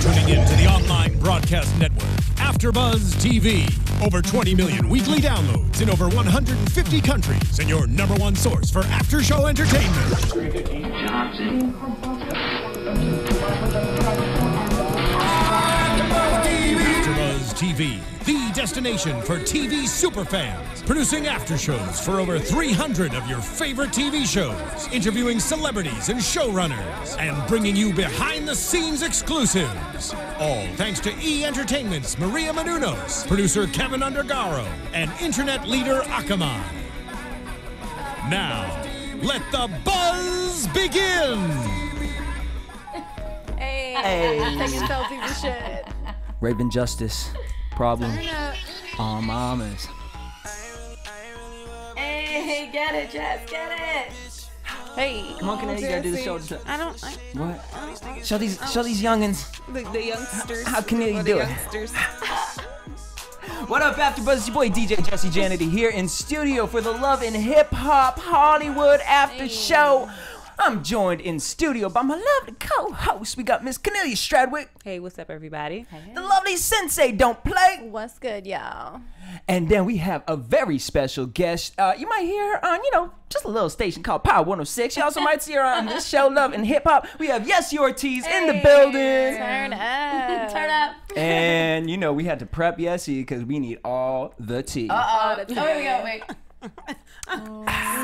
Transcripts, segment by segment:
tuning in to the online broadcast network, AFTERBUZZ TV. Over 20 million weekly downloads in over 150 countries, and your #1 source for after-show entertainment. AFTERBUZZ TV, the destination for TV superfans. Producing aftershows for over 300 of your favorite TV shows. Interviewing celebrities and showrunners. And bringing you behind-the-scenes exclusives. All thanks to E! Entertainment's Maria Menounos, producer Kevin Undergaro, and internet leader Akamai. Now, let the buzz begin! Hey. Taking selfies and shit. Raven Justice. Problem. All mamas. Hey, get it, Jess, get it. Hey. Come on, Kennelia, you gotta do the show. What? Show these youngins. The youngsters. How Kennelia do it? Youngsters. What up, AfterBuzz? It's your boy DJ Jesse Janedy here in studio for the Love and Hip Hop Hollywood After Show. I'm joined in studio by my lovely co-host. We got Miss Kennelia Stradwick. Hey, what's up, everybody? Hey. The lovely Sensei Don't Play. What's good, y'all? And then we have a very special guest. You might hear her on, just a little station called Power 106. You also might see her on this show, Love and Hip Hop. We have Yesi Ortiz in the building. Turn up. Turn up. And, we had to prep Yesi because we need all the tea. Oh, here we go. Wait.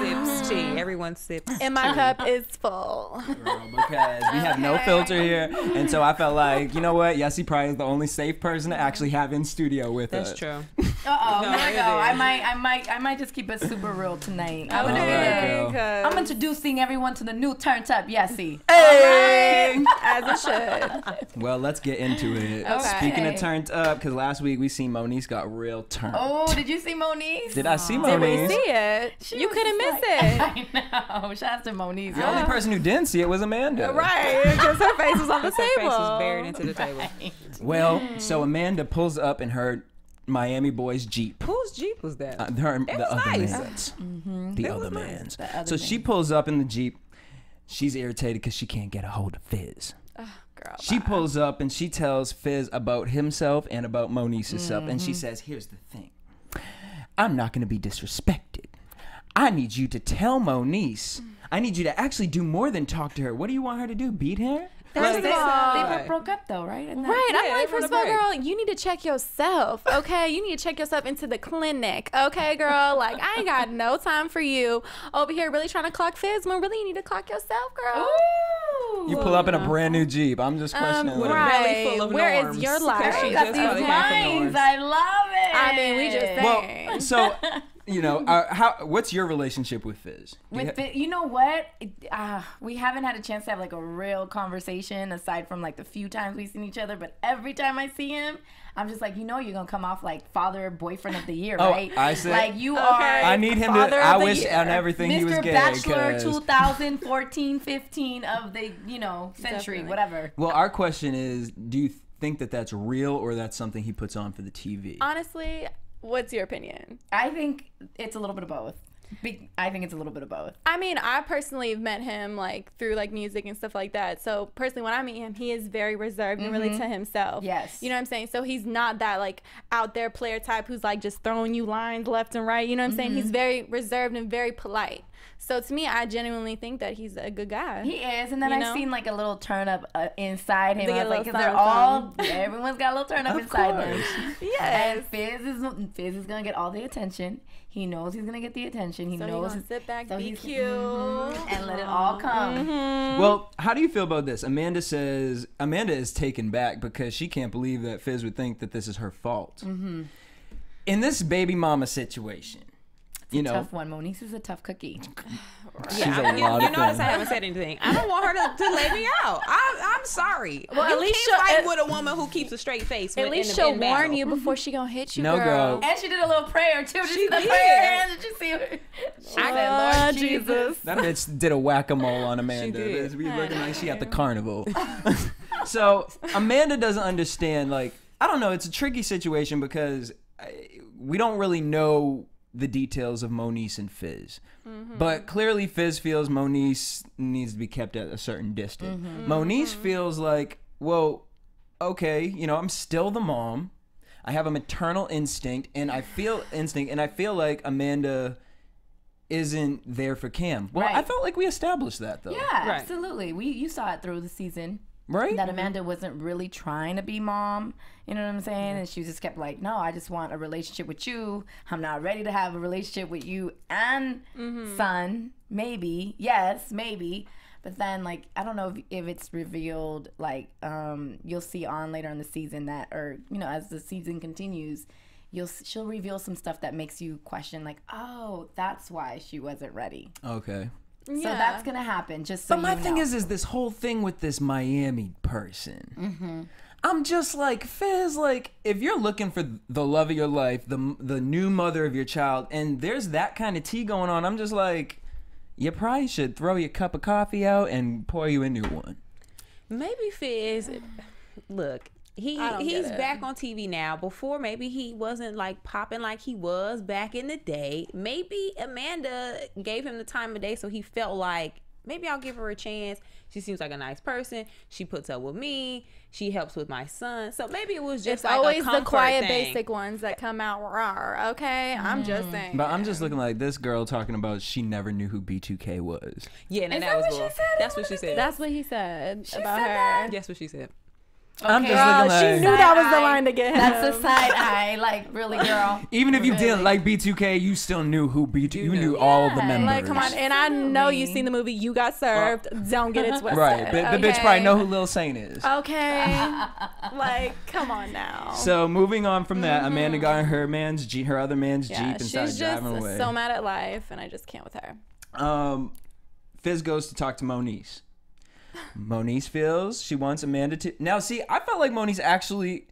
Sips tea. Everyone sips. And my cup is full. Girl, because we have no filter here. And so I felt like, you know what? Yesi probably is the only safe person to actually have in studio with us. That's true. Uh-oh, No, here we it go. is. I might just keep it super real tonight. Alright, I'm introducing everyone to the new turned up Yesi. Hey! As it should. Well, let's get into it. Okay. Speaking of turned up, because last week we seen Moniece got real turned. Oh, did you see Moniece? Did I see Did we Moniece? see it? You couldn't miss it. I know. Shout out to Moniece. The only person who didn't see it was Amanda. Right, because her face was on the Her face table. was buried into the table. Well, so Amanda pulls up in her Miami Boys Jeep. Whose Jeep was that? The was other nice. man's. The It other was nice. man's. The other So she pulls up in the Jeep. She's irritated because she can't get a hold of Fizz. Girl, She bye. pulls up and she tells Fizz about himself and about Moniece's self. And she says, here's the thing. I'm not going to be disrespected. I need you to tell Moniece. I need you to actually do more than talk to her. What do you want her to do? Beat her? First of all, They broke up though, right? Isn't that- right, I'm Yeah, like, they first of were all, on a girl, you need to check yourself, okay? You need to check yourself into the clinic, okay, girl? Like, I ain't got no time for you over here really trying to clock Fizz when really you need to clock yourself, girl. Ooh. You pull up in a brand new Jeep. I'm just questioning. With a like- belly full of Where norms. is your 'Cause life? she You got just these really came from minds. norms. I love it. I mean, we just saying. Well, so, what's your relationship with Fizz? You know what? We haven't had a chance to have like a real conversation aside from like the few times we've seen each other. But every time I see him, I'm just like, you're gonna come off like father boyfriend of the year, right? I said, like you Okay. are. I need him to. Father I of the wish year. on everything he was Mr. gay. Bachelor 'cause- 2014, 15 of the century, Definitely. whatever. Well, our question is, do you think that that's real or that's something he puts on for the TV? Honestly, what's your opinion? I think it's a little bit of both. I think it's a little bit of both. I mean, I personally have met him like through like music and stuff like that. So personally, when I meet him, he is very reserved and really to himself. Yes. You know what I'm saying? So he's not that like out there player type who's like just throwing you lines left and right. You know what I'm saying? He's very reserved and very polite. So to me, I genuinely think that he's a good guy. He is, and then You I've know? seen like a little turn up inside him. They I get was a like, little because they're all, everyone's got a little turn up Of inside them. course. Yes. And Fizz is gonna get all the attention. He knows he's gonna get the attention. He So knows. he's gonna sit back, so be he's- cute, and let it all come. Well, how do you feel about this? Amanda says Amanda is taken back because she can't believe that Fizz would think that this is her fault. In this baby mama situation, Tough one. Moniece is a tough cookie. she's Yeah, a you lot of notice things. I haven't said anything. I don't want her to lay me out. I'm sorry. Well, you at least can't she'll- fight with a woman who keeps a straight face. At in least the- she'll in warn battle. you before she gonna hit you, No, girl. And she did a little prayer too. Did you see the did. prayer? Did you see her? She said, Oh, Lord Jesus. That bitch did a whack-a-mole on Amanda. She did. It's be looking like she at the carnival. So Amanda doesn't understand. Like, I don't know. It's a tricky situation because we don't really know the details of Moniece and Fizz. But clearly Fizz feels Moniece needs to be kept at a certain distance. Moniece feels like, well, okay, you know, I'm still the mom. I have a maternal instinct, and I feel like Amanda isn't there for Cam. Well, Right. I felt like we established that, though. Yeah, absolutely. You saw it through the season. Right? That Amanda wasn't really trying to be mom. You know what I'm saying? And she just kept like, no, I just want a relationship with you. I'm not ready to have a relationship with you and son. Maybe. Yes, maybe. But then, like, I don't know if it's revealed, like, you'll see on later in the season that, or, you know, as the season continues, she'll reveal some stuff that makes you question, like, oh, that's why she wasn't ready. Okay. So that's going to happen, just so But my you thing know. is this whole thing with this Miami person. I'm just like, Fizz, like, if you're looking for the love of your life, the new mother of your child, and there's that kind of tea going on, I'm just like, you probably should throw your cup of coffee out and pour you a new one. Maybe Fizz, look, he's back on TV now. Before, maybe he wasn't like popping like he was back in the day. Maybe Amanda gave him the time of day, so he felt like, maybe I'll give her a chance. She seems like a nice person. She puts up with me. She helps with my son. So maybe it was just It's like always a comfort the quiet, thing. basic ones that come out raw. Okay, I'm just saying. But I'm just looking like this girl talking about she never knew who B2K was. Yeah, and Is that that was what cool. she said? That's what she said. That's what he said about said her. that? That's what she said. I'm just Girl, looking like, she knew that was the Side line to get him. That's a side eye, like, really, girl. even if you Really? didn't like B2K, you still knew who B2K. You knew knew. all the Yeah, members. Like, come on, and I know you've Absolutely. seen the movie You Got Served. Don't get it twisted. Right, but the bitch probably know who Lil Saint is. Okay, like, come on now. So moving on from that, Amanda got in her other man's Jeep and she's started just driving away. so mad at life, and I just can't with her. Fizz goes to talk to Moniece. Moniece feels she wants Amanda to... Now, see, I felt like Moniece actually...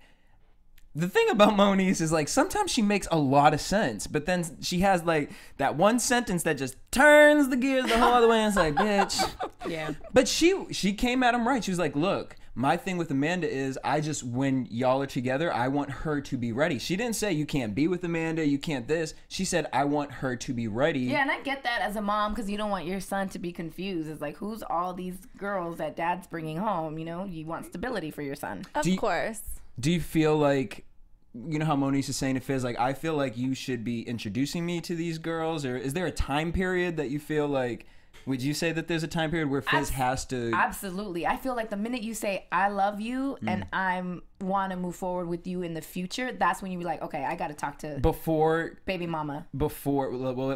The thing about Moniece is, like, sometimes she makes a lot of sense, but then she has, like, that one sentence that just turns the gears the whole other way, and it's like, bitch. Yeah. But she came at him right. She was like, look, my thing with Amanda is when y'all are together, I want her to be ready. She didn't say you can't be with Amanda, you can't this. She said, I want her to be ready. Yeah, and I get that as a mom because you don't want your son to be confused. It's like, who's all these girls that dad's bringing home? You know, you want stability for your son. Of course. Do you feel like, you know how Moniece is saying to Fizz, like, I feel like you should be introducing me to these girls? Or is there a time period that you feel like, would you say that there's a time period where Fizz has to... Absolutely. I feel like the minute you say, I love you and I want to move forward with you in the future, that's when you be like, okay, I got to talk to baby mama. Well,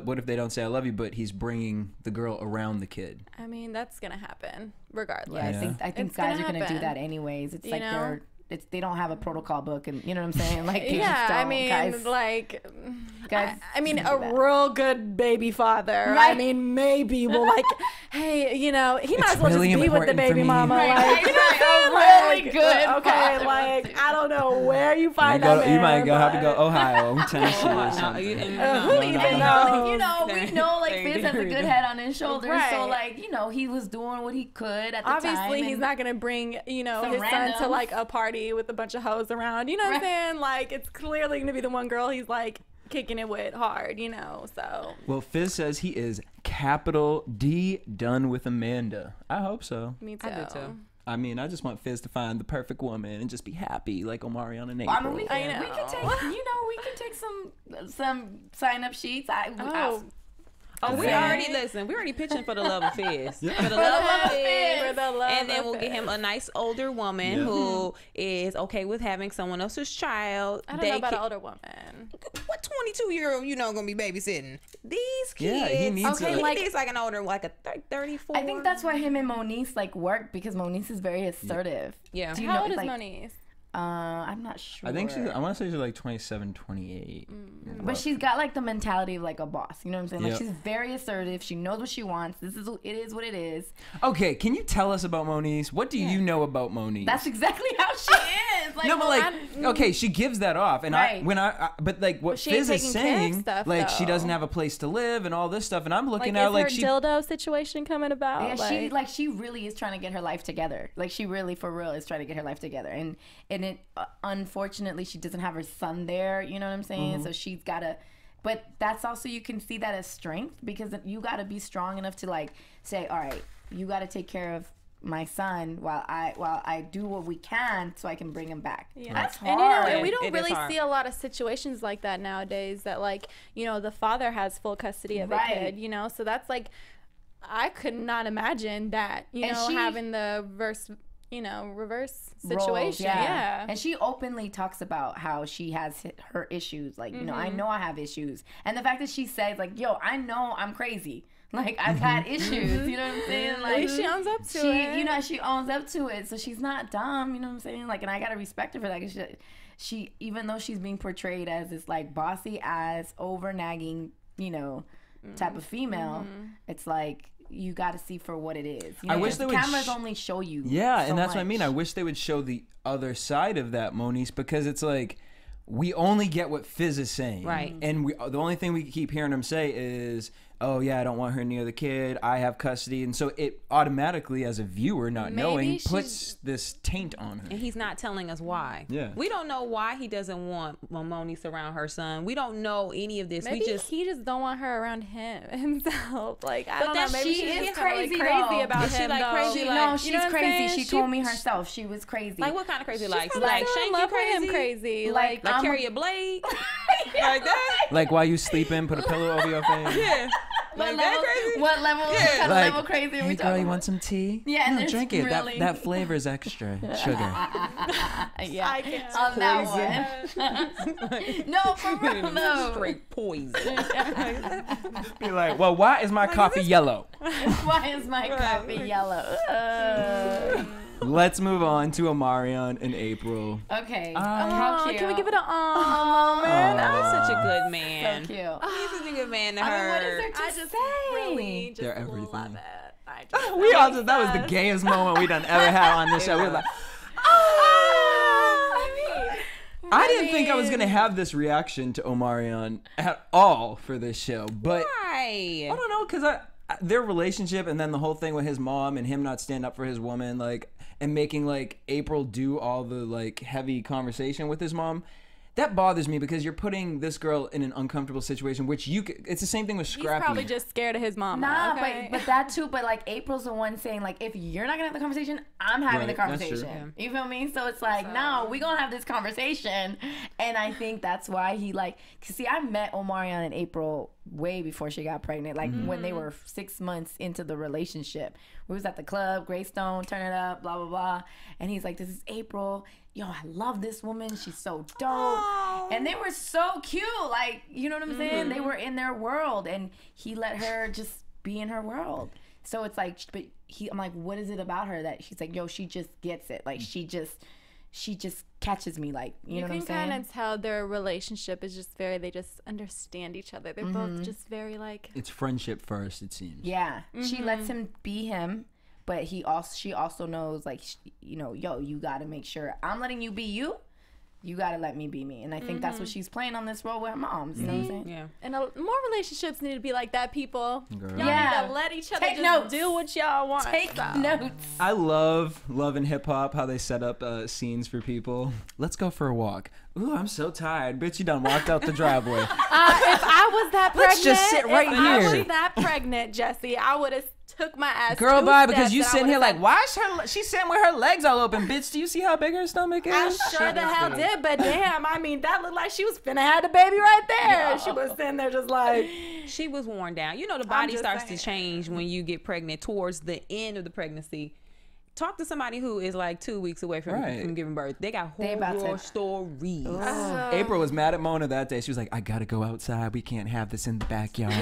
what if they don't say I love you, but he's bringing the girl around the kid? I mean, that's gonna happen regardless. Yeah, I think It's guys gonna are going to do happen. that anyways. It's You like know? they don't have a protocol book, and you know what I'm saying? Like, they Yeah, just I don't. mean, guys, like, guys I mean, do a that. real good baby father. I Right. mean, maybe will like, hey, you know, he might as well really just be with the important for baby me. mama. Right, Like, right, you know what I'm right. saying? A really good Okay, father. like, I don't know where you You find that man. have to go but- Ohio, Tennessee, or No, something. you- who no, even no, knows? no. Like, you know, we know like They Fizz has a do. good head on his shoulders, so Right. like, you know, he was doing what he could at the time. Obviously, he's and- not gonna bring, you know, Some his son to randoms. like a party with a bunch of hoes around. You know what I'm Right. saying? Like, it's clearly gonna be the one girl he's like kicking it with hard. You know, so Well, Fizz says he is capital D done with Amanda. I hope so. me too. I do too. I mean, I just want Fizz to find the perfect woman and just be happy like Omarion and I April. mean, we I can know. take, you know, we can take some sign up sheets. Oh, we Yeah. already listen. We already pitching for the love of Fizz. Yeah. For the love of For Fizz. the love And then of we'll get him a nice older woman Yeah. who is okay with having someone else's child. I don't know about an older woman. What 22-year-old gonna be babysitting? These kids. Yeah, he needs Okay, a... like- He needs like an older, like a 34. I think that's why him and Moniece like work because Moniece is very assertive. Yeah. Do you How know, old is like, Moniece? I'm not sure. I think I want to say she's like 27, 28. But she's got like the mentality of like a boss. You know what I'm saying? Like Yep. she's very assertive. She knows what she wants. It is what it is. Okay, can you tell us about Moniece? What do you know about Moniece? That's exactly how she is. Like, no, but like, okay, she gives that off, and Right. but like what But she ain't Fizz is taking care of saying, stuff, like she though. doesn't have a place to live and all this stuff, and I'm looking Like, at is like her she dildo situation coming about? Yeah, she really is trying to get her life together. Like she really for real is trying to get her life together. And it unfortunately she doesn't have her son there, you know what I'm saying? So she's got to, but that's also, you can see that as strength because you got to be strong enough to like say, all right, you got to take care of my son while I do what we can so I can bring him back. Yeah. That's hard. And you know, and we don't It really is hard. see a lot of situations like that nowadays, that like, you know, the father has full custody of Right. a kid, you know, so that's like, I could not imagine that, you And know, she- having the reverse Roles, situation. Yeah. And she openly talks about how she has her issues. Like, you know, I know I have issues. And the fact that she says, like, yo, I know I'm crazy. Like, I've had issues. You know what I'm saying? Like, She owns up to it. You know, she owns up to it. So she's not dumb. You know what I'm saying? Like, and I got to respect her for that. 'Cause she, even though she's being portrayed as this, like, bossy ass, over nagging, you know, type of female, it's like, you got to see for what it is. You know, I wish they would cameras only show you. Yeah, so and that's what I mean. much. I wish they would show the other side of that, Moniece, because it's like we only get what Fizz is saying, Right. And the only thing we keep hearing him say is, "Oh yeah, I don't want her near the kid. I have custody," and so it automatically, as a viewer, not Maybe knowing, she's- puts this taint on her. And he's not telling us why. Yeah. We don't know why he doesn't want Moniece around her son. We don't know any of this. Maybe he just don't want her around himself. Like, I don't know. Maybe she she's is just kinda, crazy, like, crazy though. about Is she, him. like, though. crazy? She, Like, no, you she's know what I'm crazy. saying? She told me herself she was crazy. Like, what kind of crazy? Like Like shank you love with crazy? him crazy. Like, Like I'm carry a blade? Like that? Like while you sleeping, put a pillow over your face. Yeah. Like that crazy? What level? What kind of Like, level crazy are hey we girl, talking you about? want some tea? Yeah, and no, there's drink it. really- That flavor is extra sugar. Yeah, I can't. on that one. No, for real, no. Straight poison. Be like, well, why is my coffee yellow? Why is my coffee yellow? Let's move on to Omarion and April. Okay. Aw, How cute. can we give it a moment? He's such a good man. So cute. He's such a good man to I her. mean, what is there to I just say? really just They're everything. love it. I just We all just, that was the gayest moment we done ever had on this show. We were like, I didn't think I was gonna have this reaction to Omarion at all for this show, but Why? I don't know, because their relationship and then the whole thing with his mom and him not stand up for his woman, like, and making like April do all the like heavy conversation with his mom. That bothers me because you're putting this girl in an uncomfortable situation, which it's the same thing with Scrappy. He's probably just scared of his mom. Nah, okay? but that too. But like April's the one saying like, if you're not gonna have the conversation, I'm having Right, the that's true. conversation. You feel me? So it's like, no, we gonna have this conversation, and I think that's why he like. Cause see, I met Omarion and April way before she got pregnant. Like when they were 6 months into the relationship, we was at the club, Greystone, turn it up, blah blah blah, and he's like, "This is April. Yo, I love this woman. She's so dope." And they were so cute. Like, you know what I'm saying? They were in their world, and he let her just be in her world. So it's like, but I'm like, what is it about her that she's like, yo, she just gets it. Like, she just catches me. Like, you know what I'm can saying? kind of tell their relationship is just they just understand each other. They're both just very like. It's friendship first, it seems. Yeah. She lets him be him. But she also knows, like, you know, yo, you got to make sure I'm letting you be you. You got to let me be me. And I think that's what she's playing on this role with her moms. You know what I'm saying? Yeah. And more relationships need to be like that, people. Girl. Y'all Yeah. need to let each other Take just notes. do what y'all want. Take So. notes. I love in hip hop how they set up scenes for people. Let's go for a walk. Ooh, I'm so tired. Bitch, you done walked out the driveway. If I was that pregnant, Let's just sit right if I here. was that pregnant, Jesse, I would have took my ass. Girl, 2 bye, because steps you and I sitting here would've like, why is she's sitting with her legs all open? Bitch, do you see how big her stomach is? I sure the hell did, but damn, I mean, that looked like she was finna have the baby right there. She was sitting there just like. She was worn down. You know, the body just starts saying. to change when you get pregnant towards the end of the pregnancy. Talk to somebody who is like 2 weeks away from giving birth. They got horror stories. April was mad at Mona that day. She was like, I gotta go outside. We can't have this in the backyard.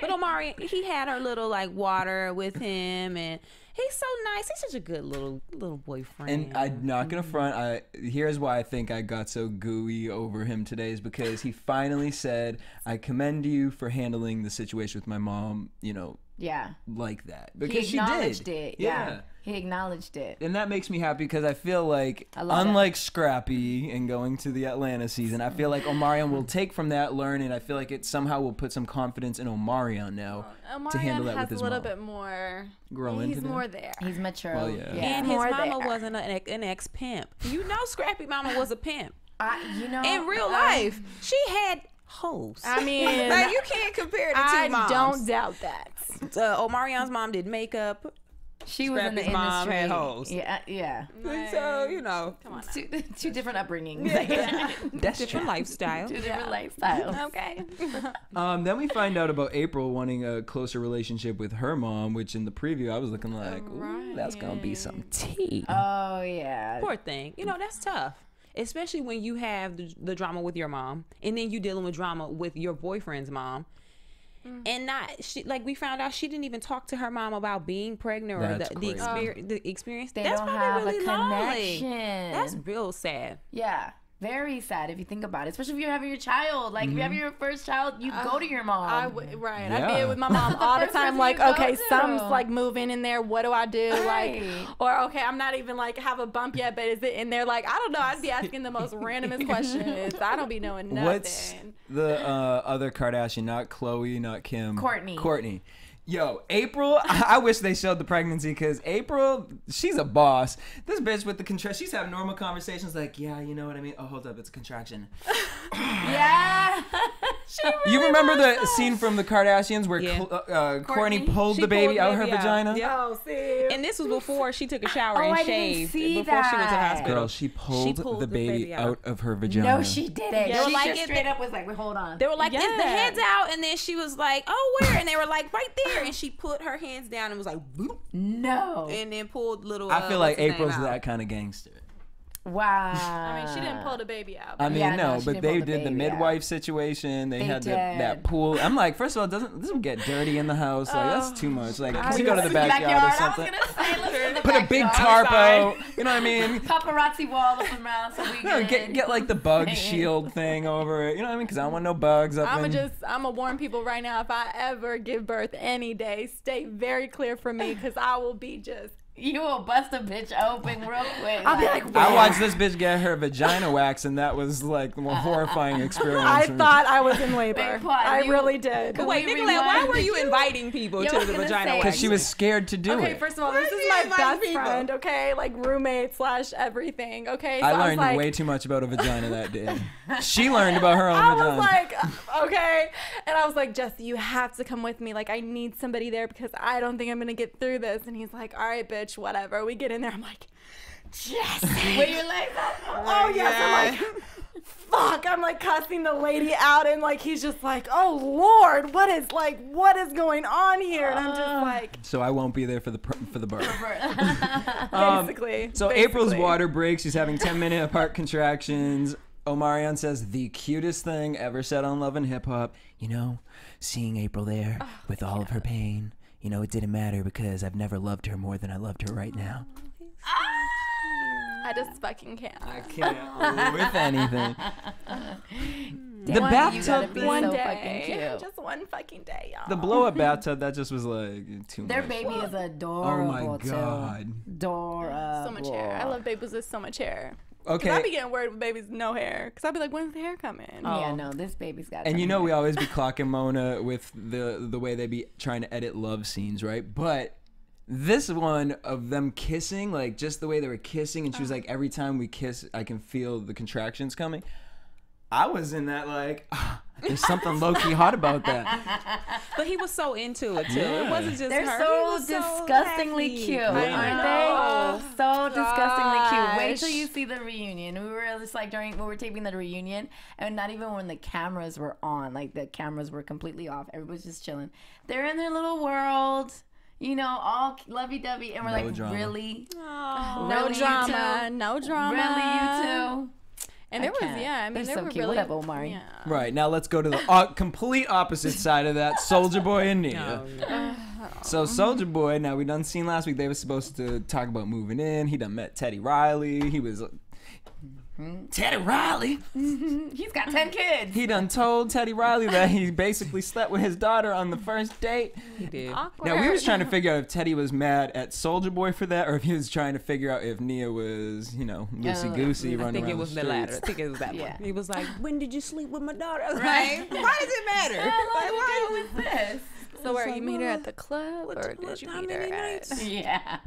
But Omari, he had her little like water with him, and he's so nice. He's such a good little boyfriend. And I'm not gonna front. Here's why I think I got so gooey over him today is because he finally said, "I commend you for handling the situation with my mom." You know, Yeah. like that because He she acknowledged did. it. Yeah. He acknowledged it. And that makes me happy because I feel like, love unlike Scrappy and going to the Atlanta season, I feel like Omarion will take from that, learn, and I feel like it somehow will put some confidence in Omarion now to handle that with his has a little mom. bit more. Grow He's into more that? there. He's mature. Well, yeah. And his More mama there. wasn't an ex-pimp. You know, Scrappy mama was a pimp. You know, In real life, she had hoes. I mean, Like, you can't compare the two I moms. don't doubt that. Omarion's mom did makeup. She was in the Scrappy's mom industry. had hoes. Yeah. So, you know. Come on. Two different upbringings. That's Different lifestyle. Two different lifestyles. Okay. Then we find out about April wanting a closer relationship with her mom, which in the preview I was looking like, ooh, that's gonna be some tea. Oh yeah. Poor thing. You know, that's tough. Especially when you have the drama with your mom, and then you dealing with drama with your boyfriend's mom. And like we found out, she didn't even talk to her mom about being pregnant or the experience. They That's don't probably have really a lonely. connection. That's real sad. Yeah. Very sad if you think about it, especially if you're having your child. Like if you have your first child, you go to your mom. I be with my mom all the time. Like, okay, something's like moving in there. What do I do? Right. Like, or okay, I'm not even like have a bump yet, but is it in there? Like, I don't know. I'd be asking the most randomest questions. I don't be knowing nothing. What's the other Kardashian? Not Khloe, not Kim. Kourtney. Yo, April, I wish they showed the pregnancy because April, she's a boss. This bitch with the contraction, she's having normal conversations like, yeah, you know what I mean? Oh, hold up, it's a contraction. Yeah. You remember the scene from the Kardashians where Kourtney pulled the baby out her vagina? Yeah. Oh, see. And this was before she took a shower and I shaved. didn't see before she went to the that. hospital. Girl, she pulled the baby out of her vagina. No, she didn't. They were She like, just straight up was like, wait, hold on. They were like, the head's out, and then she was like, oh, where? And they were like, right there. And she put her hands down and was like, boop, No. and then pulled little. I feel like what's his April's name out. that kind of gangster. Wow. I mean, she didn't pull the baby out. I mean, Yeah, no, no, she but didn't they pull the did the baby midwife situation. They had did. that pool. I'm like, first of all, doesn't this will get dirty in the house? Like that's too much. Like, can we go to the backyard or I was something? gonna say, let's go to the Put a big backyard. tarp out. You know what I mean? Paparazzi wall up around so we No, can get like the bug shield thing over it. You know what I mean? Because I don't want no bugs up in. I'ma warn people right now. If I ever give birth any day, stay very clear from me because I will be just. You will bust a bitch open real quick. I'll be like, I watched this bitch get her vagina waxed, and that was like the more horrifying experience. I for me. thought I was in labor. Big plot. I really did. But wait, Nicolette, why were you inviting people Yeah, I to was the gonna vagina say, wax? Because she was scared to do Okay, it. first of all, this is my best friend, okay? Like roommate / everything, okay? So I was learned like, way too much about a vagina that day. She learned about her own I vagina. was like, okay. And I was like, Jesse, you have to come with me. Like, I need somebody there because I don't think I'm going to get through this. And he's like, all right, bitch, whatever. We get in there. I'm like, Jesse. Were you like, Oh, yes. I'm like, fuck. I'm like cussing the lady out. And like, he's just like, oh, Lord, what is going on here? And I'm just like. So I won't be there for the birth. Basically. So April's water breaks. She's having 10-minute apart contractions. Omarion says the cutest thing ever said on Love and Hip Hop. You know, seeing April there with all of her pain. You know, it didn't matter because I've never loved her more than I loved her right now. I just fucking can't. I can't with anything. The You gotta bathtub, be One so day. fucking cute. Just one fucking day, y'all. the blow up bathtub, that just was like too Their much. baby is Oh adorable my god. too. Adorable. So much hair. I love babies with so much hair. Okay. I be getting worried with babies with no hair. Because I be like, when's the hair coming? Yeah, no, this baby's got. And some you know hair. we always be clocking Mona with the way they be trying to edit love scenes, right? But this one of them kissing, like just the way they were kissing, and she was like, every time we kiss, I can feel the contractions coming. I was in that like, there's something low-key hot about that. But he was so into it too. Yeah. It wasn't just They're her. so He was disgustingly happy. cute, I aren't know. they? So disgustingly cute. Wait Gosh. till you see the reunion. We were just like when we were taping the reunion, and not even when the cameras were on, like the cameras were completely off. Everybody's just chilling. They're in their little world, you know, all lovey-dovey, and we're No like, drama. really? No Really, you drama. two? No drama. Really, you two? And there was, can't. yeah, I mean, They're they so were cute. really. What up, Omari? Yeah. Right, now let's go to the complete opposite side of that, Soulja Boy and Nia. So Soulja Boy, now we done seen last week, they were supposed to talk about moving in. He done met Teddy Riley. He was Teddy Riley. He's got 10 kids. He done told Teddy Riley that he basically slept with his daughter on the first date. He did. Awkward. Now we was trying to figure out if Teddy was mad at Soulja Boy for that, or if he was trying to figure out if Nia was, you know, loosey goosey I running think around it was the streets. latter. I think it was that Yeah. one. He was like, "When did you sleep with my daughter?" I was Right. like, why does it matter? Like, why What is this? So where you meet her at the club, or what did you time meet many her at? nights? Yeah.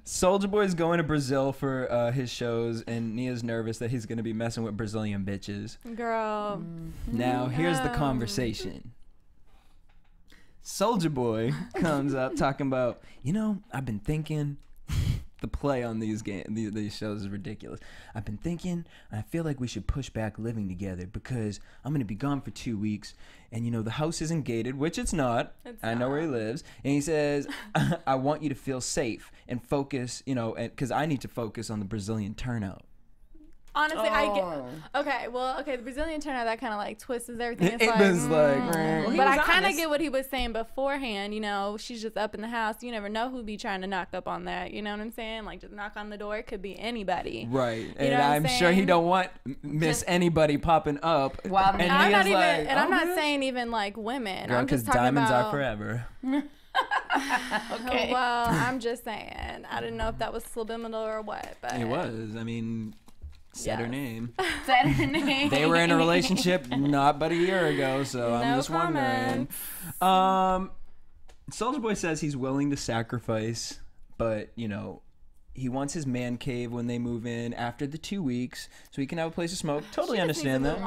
Soulja Boy's going to Brazil for his shows, and Nia's nervous that he's gonna be messing with Brazilian bitches. Girl. Now here's the conversation. Soulja Boy comes up talking about, I've been thinking. The play on these shows is ridiculous. I've been thinking, I feel like we should push back living together because I'm going to be gone for 2 weeks. And, the house isn't gated, which it's not. I know where he lives. And he says, I want you to feel safe and focus, because I need to focus on the Brazilian turnout. Honestly, I get. The Brazilian turnout, that kind of like twists everything. It was like, but I kind of get what he was saying beforehand. She's just up in the house. You never know who'd be trying to knock up on that. You know what I'm saying? Like, just knock on the door. It could be anybody. Right. And I'm sure he don't want Miss Anybody popping up. Wow. And I'm not even. And I'm not saying even like women. Girl, because diamonds are forever. Okay. Well, I'm just saying. I didn't know if that was subliminal or what, but it was. I mean. Said her name. Said her name. They were in a relationship not but a year ago, so I'm just wondering. Soulja Boy says he's willing to sacrifice, but he wants his man cave when they move in after the 2 weeks, so he can have a place to smoke. Totally understand that.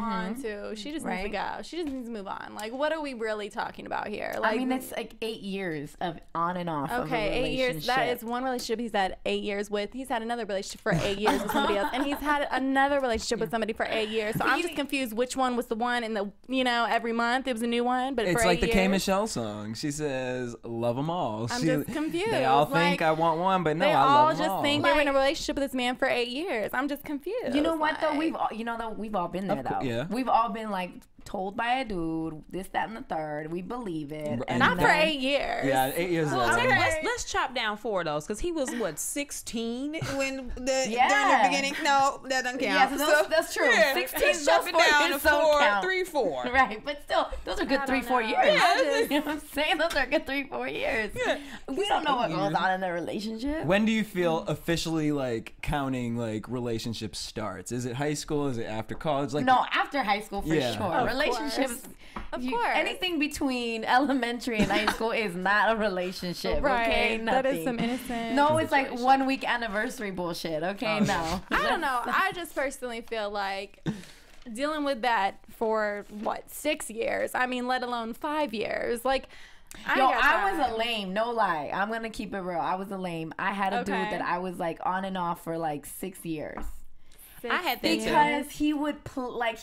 She just needs to go. She just needs to move on. Like, what are we really talking about here? Like, I mean, it's like 8 years of on and off. Okay, of a 8 years. That is one relationship he's had 8 years with. He's had another relationship for 8 years with somebody else, and he's had another relationship with somebody for 8 years. So I'm just confused which one was the one in the every month it was a new one. But it's for like 8 the years. K Michelle song. She says, "Love them all." I'm just confused. They all think I want one, but no, I love them all. They all just think they were in a relationship with this man for 8 years. I'm just confused. You know what though? We've all been there though. Yeah. We've all been like told by a dude this, that, and the third. We believe it. And not for 8 years. Yeah, 8 years. Let's chop down 4 of those because he was 16 when during the beginning. No, that doesn't count. Yeah, that's true. Yeah, 16. let's chop it down to 4, 3, 4. Right, but still, those are good 3-4 years. Yeah, you know what I'm saying? Those are good 3-4 years. Yeah. We don't know what goes on in their relationship. When do you feel officially like counting like relationship starts? Is it high school? Is it after college? Like no, after high school for sure. Relationships, of course. Anything between elementary and high school is not a relationship. Right. Okay, nothing. That is some innocent. No, it's like 1 week anniversary bullshit. Okay, no. I don't know. I just personally feel like dealing with that for 6 years. I mean, let alone 5 years. Like. I was a lame, no lie. I'm gonna keep it real. I was a lame. I had a dude that I was like on and off for like 6 years. I had that because he would I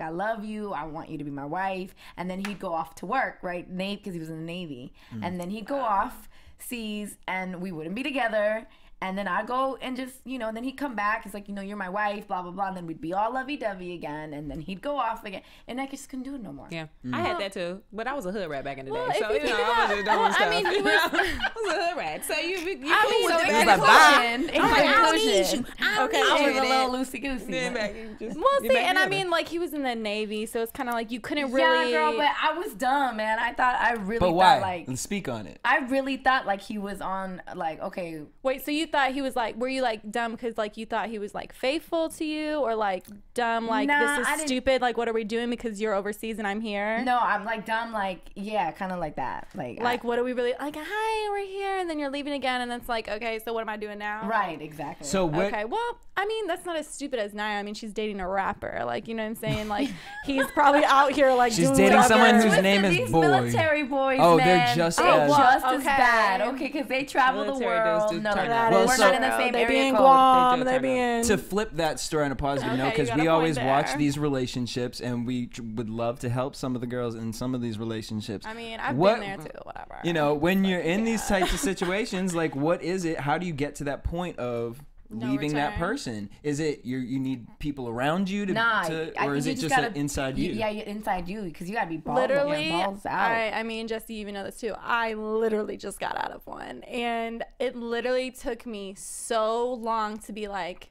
love you, I want you to be my wife, and then he'd go off to work, right? Because he was in the Navy, and then he'd go off seas, and we wouldn't be together. And then I'd go and just, and then he'd come back. He's like, you're my wife, blah, blah, blah. And then we'd be all lovey-dovey again. And then he'd go off again. And I just couldn't do it no more. Yeah. I had that too. But I was a hood rat back in the day. So, I mean, he was... I was a hood rat. So you in conclusion, I don't need you. I was a little loosey-goosey. Well, see, and I mean, like, he was in the Navy. So it's kind of like you couldn't really... Yeah, girl, but I was dumb, man. I really but thought, why? like... Let's speak on it. I really thought, like, he was on, like, okay... Wait, so you thought he was like, were you like dumb because like you thought he was like faithful to you, or like dumb like this is stupid, like what are we doing because you're overseas and I'm here? No, I'm like dumb, like kind of like that, like what are we really like? Hi, we're here, and then you're leaving again, and it's like, okay, so what am I doing now? Right, exactly. So okay, well, I mean that's not as stupid as Naya. I mean she's dating a rapper, like you know what I'm saying? Like he's probably out here like she's doing dating whatever. someone whose name is Boy. Military boys, oh, man. they're just as bad, okay, because they travel the world. No, we're not in the same area code. To flip that story on a positive note, because we always watch these relationships and we would love to help some of the girls in some of these relationships. I mean, I've been there too, whatever. When you're in these types of situations, like what is it? How do you get to that point of leaving that person? Is it you need people around you to or is it just inside you? Yeah, inside you, because you gotta be balls out. I mean, Jesse, you even know this too. I literally just got out of one, and it literally took me so long to be like,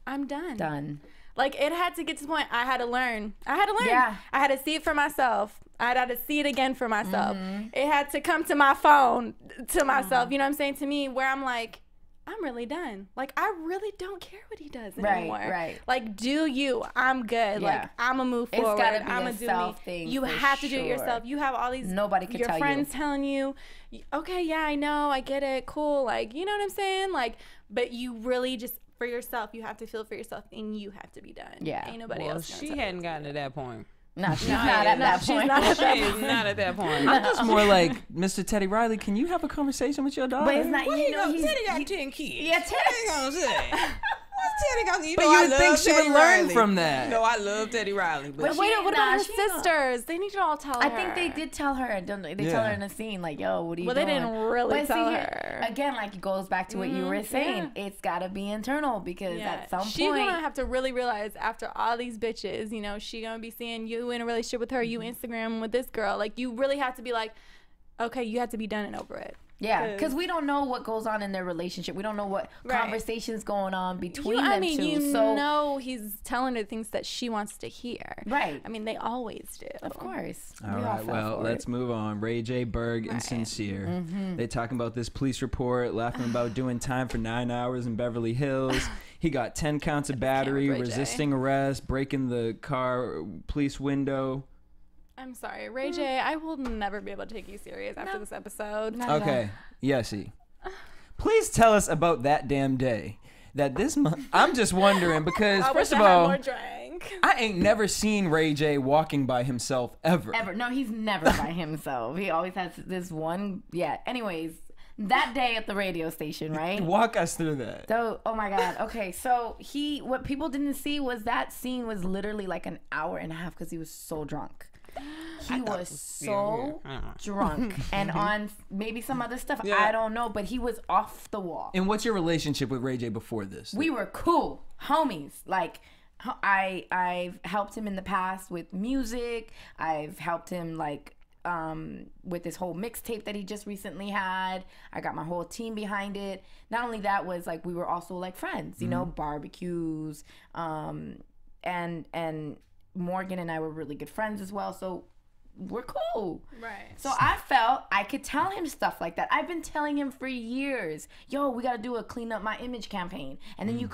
I'm done. Like it had to get to the point I had to learn. Yeah. I had to see it for myself. I had to see it again for myself. It had to come to my phone to myself. You know what I'm saying? To me, where I'm like, I'm really done. Like, I really don't care what he does anymore. Right. Like, do you? I'm good. Yeah. Like, I'm going to move forward. It's got to be I'm a self thing. You have to do it yourself. You have all these Nobody can tell you. Your friends telling you, okay, yeah, I know, I get it, cool. Like, you know what I'm saying? Like, but you really just, for yourself, you have to feel for yourself, and you have to be done. Yeah. Ain't nobody else. She hadn't gotten to that point. No, she's not at that point. She is not at that point. I'm just more like, Mr. Teddy Riley, can you have a conversation with your daughter? But it's not, Teddy got 10 kids. Yeah, Teddy gonna say. What's Teddy gonna? But you would think she would learn from that. No, I love Teddy Riley. But wait, what about her sisters? They need to all tell her. I think they did tell her, don't they? They tell her in the scene, like, yo, what are you doing? Well, they didn't really tell her. Again, like, it goes back to what you were saying. It's got to be internal because at some point. She's going to have to really realize after all these bitches, you know, she going to be seeing you in a relationship with her, you Instagram with this girl. Like, you really have to be like, okay, you have to be done and over it. Yeah, because we don't know what goes on in their relationship. We don't know what conversations going on between them two. You know he's telling her things that she wants to hear. Right. I mean, they always do. Of course. All right, well, let's move on. Ray J, Berg, and Sincere. They talking about this police report, laughing about doing time for 9 hours in Beverly Hills. He got 10 counts of battery, resisting arrest, breaking the car police window. I'm sorry, Ray J. I will never be able to take you serious after this episode. Okay, Yesi. Please tell us about that damn day. That this month, I'm just wondering because first of all, I ain't never seen Ray J walking by himself ever. No, he's never by himself. He always has this one. Yeah. Anyways, that day at the radio station, right? Walk us through that. So, oh my God. Okay, so what people didn't see was that scene was literally like an hour and a half because he was so drunk. He was so drunk and on maybe some other stuff. I don't know, but he was off the wall. And what's your relationship with Ray J before this? We were cool homies. Like, I've helped him in the past with music. I've helped him like with this whole mixtape that he just recently had. I got my whole team behind it. Not only that, was like we were also like friends, you know, barbecues, and Morgan and I were really good friends as well, so we're cool. Right. So I felt I could tell him stuff like that. I've been telling him for years, yo, we gotta do a clean up my image campaign. And then you